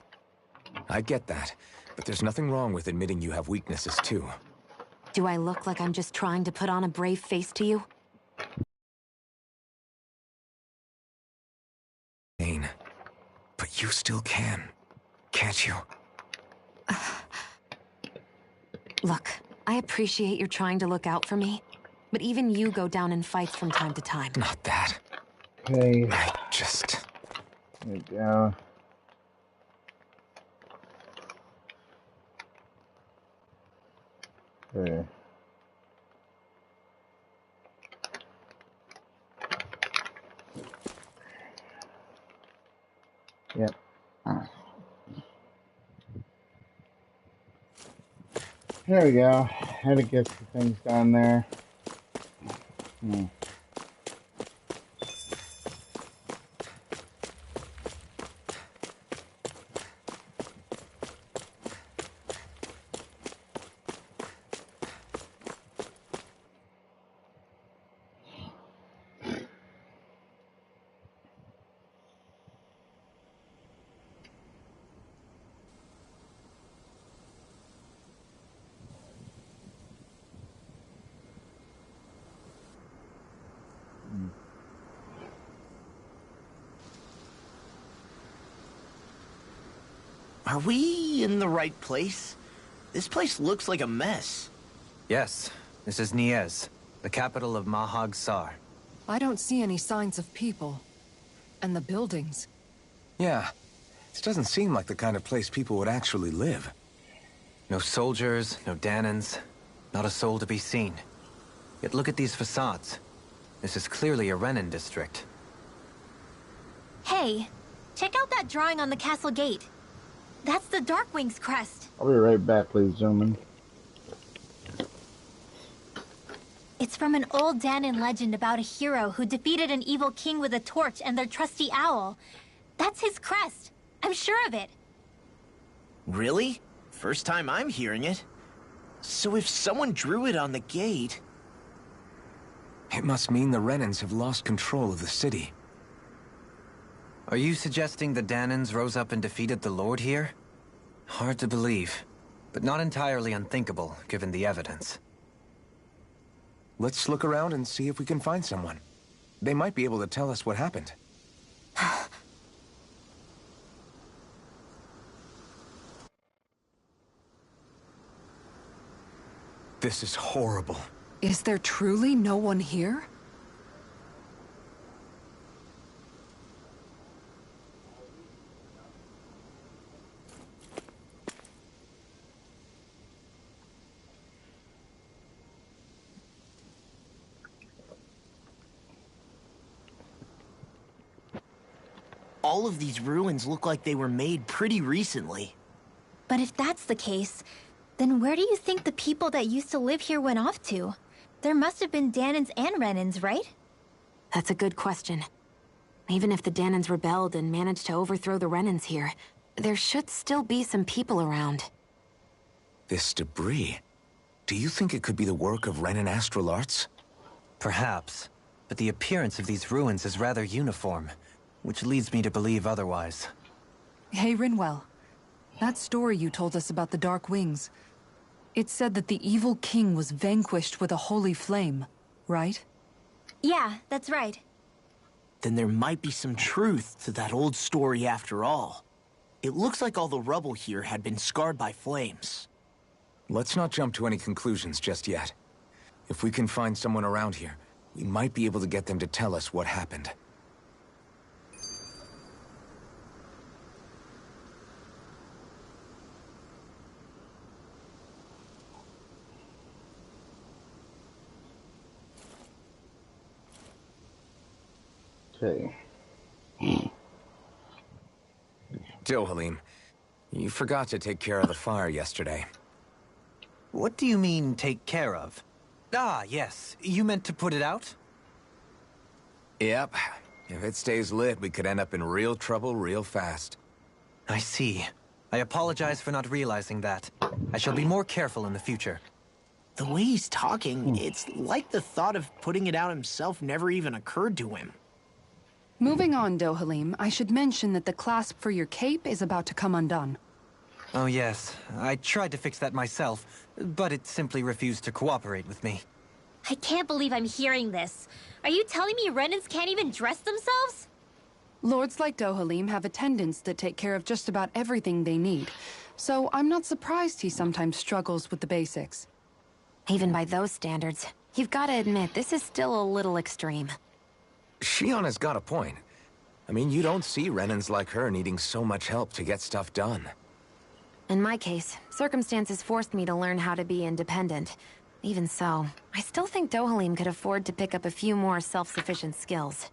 I get that, but there's nothing wrong with admitting you have weaknesses too. Do I look like I'm just trying to put on a brave face to you? Pain. But you still can, can't you? Look, I appreciate you're trying to look out for me, but even you go down in fights from time to time. Not that. Okay, I just... there we go. Okay. Yep. There we go. Had to get some things done there. Are we in the right place? This place looks like a mess. Yes, this is Niez, the capital of Mahag Sar. I don't see any signs of people. And the buildings. Yeah, this doesn't seem like the kind of place people would actually live. No soldiers, no Danans, not a soul to be seen. Yet look at these facades. This is clearly a Renin district. Hey, check out that drawing on the castle gate. That's the Darkwing's crest. I'll be right back, ladies and gentlemen. It's from an old Danan legend about a hero who defeated an evil king with a torch and their trusty owl. That's his crest. I'm sure of it. Really? First time I'm hearing it. So if someone drew it on the gate... It must mean the Renans have lost control of the city. Are you suggesting the Danans rose up and defeated the Lord here? Hard to believe, but not entirely unthinkable, given the evidence. Let's look around and see if we can find someone. They might be able to tell us what happened. This is horrible. Is there truly no one here? All of these ruins look like they were made pretty recently. But if that's the case, then where do you think the people that used to live here went off to? There must have been Danans and Renans, right? That's a good question. Even if the Danans rebelled and managed to overthrow the Renans here, there should still be some people around. This debris... Do you think it could be the work of Renan astral arts? Perhaps, but the appearance of these ruins is rather uniform, which leads me to believe otherwise. Hey, Rinwell. That story you told us about the Dark Wings. It said that the evil king was vanquished with a holy flame, right? Yeah, that's right. Then there might be some truth to that old story after all. It looks like all the rubble here had been scarred by flames. Let's not jump to any conclusions just yet. If we can find someone around here, we might be able to get them to tell us what happened. Okay. Dohalim, You forgot to take care of the fire yesterday. What do you mean, take care of? Ah, yes. You meant to put it out? Yep. If it stays lit, we could end up in real trouble real fast. I see. I apologize for not realizing that. I shall be more careful in the future. The way he's talking, it's like the thought of putting it out himself never even occurred to him. Moving on, Dohalim, I should mention that the clasp for your cape is about to come undone. Oh yes, I tried to fix that myself, but it simply refused to cooperate with me. I can't believe I'm hearing this. Are you telling me Renans can't even dress themselves? Lords like Dohalim have attendants that take care of just about everything they need, so I'm not surprised he sometimes struggles with the basics. Even by those standards, you've got to admit, this is still a little extreme. Shionna's got a point. I mean, you don't see Renans like her needing so much help to get stuff done. In my case, circumstances forced me to learn how to be independent. Even so, I still think Dohalim could afford to pick up a few more self-sufficient skills.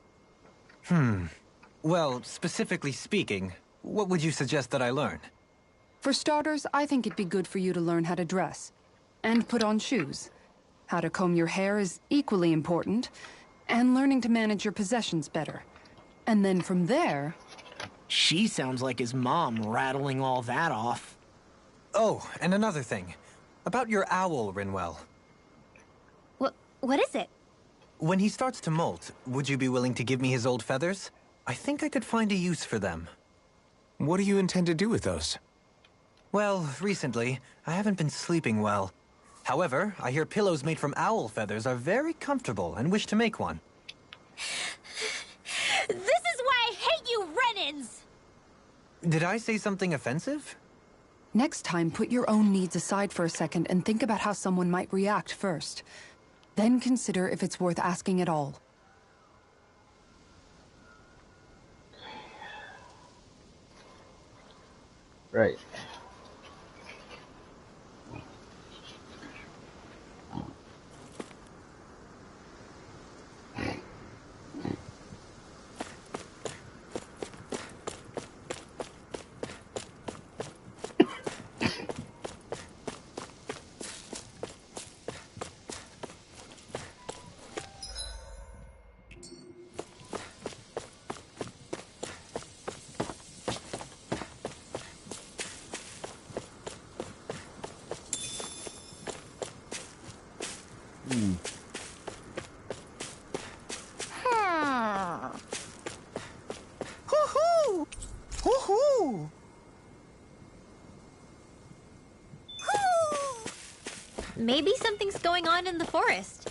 Well, specifically speaking, what would you suggest that I learn? For starters, I think it'd be good for you to learn how to dress. And put on shoes. How to comb your hair is equally important. And learning to manage your possessions better. And then from there... She sounds like his mom rattling all that off. Oh, and another thing. About your owl, Rinwell. What is it? When he starts to molt, would you be willing to give me his old feathers? I think I could find a use for them. What do you intend to do with those? Well, recently, I haven't been sleeping well. However, I hear pillows made from owl feathers are very comfortable and wish to make one. This is why I hate you, Renans! Did I say something offensive? Next time, put your own needs aside for a second and think about how someone might react first. Then consider if it's worth asking at all. Right. Hoo-hoo! Hoo-hoo! Maybe something's going on in the forest.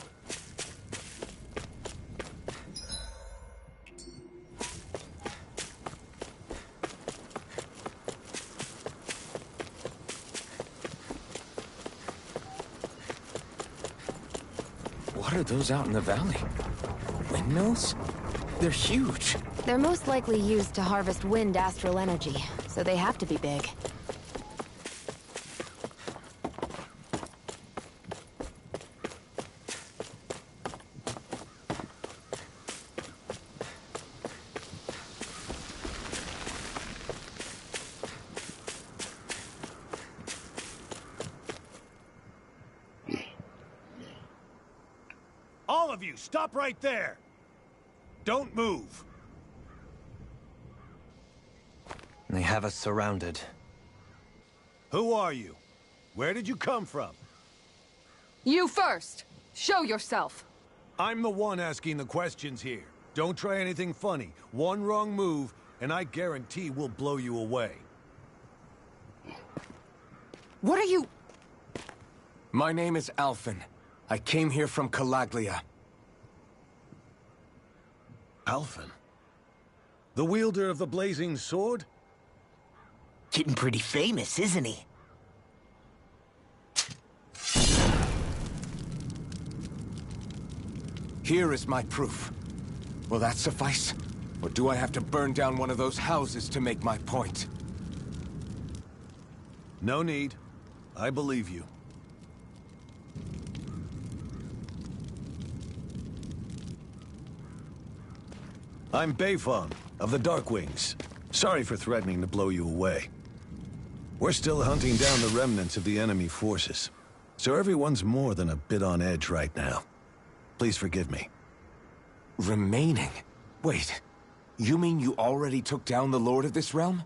What are those out in the valley? Windmills? They're huge. They're most likely used to harvest wind astral energy, so they have to be big. All of you, stop right there! Don't move! They have us surrounded. Who are you? Where did you come from? You first! Show yourself! I'm the one asking the questions here. Don't try anything funny. One wrong move, and I guarantee we'll blow you away. What are you... My name is Alphen. I came here from Calaglia. Alphen? The wielder of the blazing sword? Getting pretty famous, isn't he? Here is my proof. Will that suffice? Or do I have to burn down one of those houses to make my point? No need. I believe you. I'm Beifong, of the Darkwings. Sorry for threatening to blow you away. We're still hunting down the remnants of the enemy forces. So everyone's more than a bit on edge right now. Please forgive me. Remaining? Wait, you mean you already took down the Lord of this realm?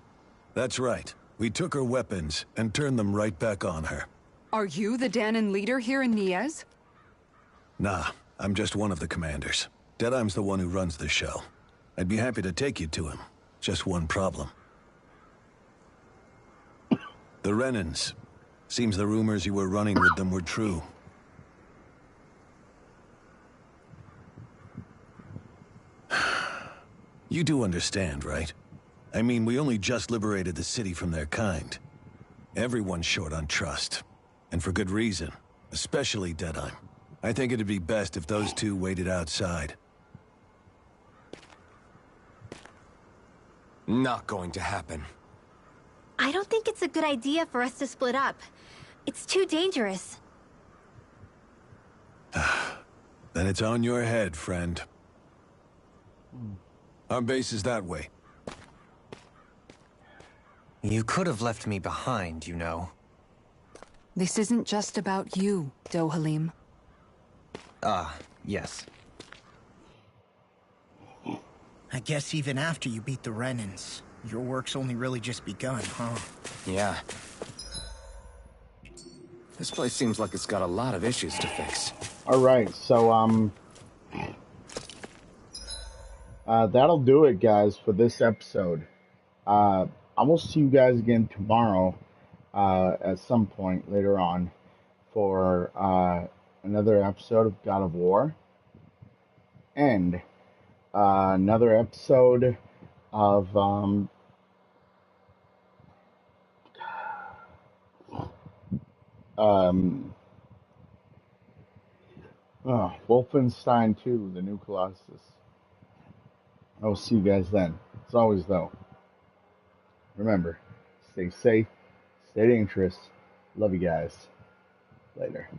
That's right. We took her weapons and turned them right back on her. Are you the Danon leader here in Niez? Nah, I'm just one of the commanders. Deadeye's the one who runs the show. I'd be happy to take you to him. Just one problem. The Renans. Seems the rumors you were running with them were true. You do understand, right? I mean, we only just liberated the city from their kind. Everyone's short on trust. And for good reason. Especially Deadeye. I think it'd be best if those two waited outside. Not going to happen. I don't think it's a good idea for us to split up. It's too dangerous. Then it's on your head, friend. Our base is that way. You could have left me behind, you know. This isn't just about you, Dohalim. Yes. I guess even after you beat the Renans, your work's only really just begun, huh? Yeah. This place seems like it's got a lot of issues to fix. Alright, so, that'll do it, guys, for this episode. I will see you guys again tomorrow, at some point later on, for, another episode of God of War. And, another episode of, Wolfenstein 2, The New Colossus. I will see you guys then. As always, though, remember, stay safe, stay dangerous. Love you guys. Later.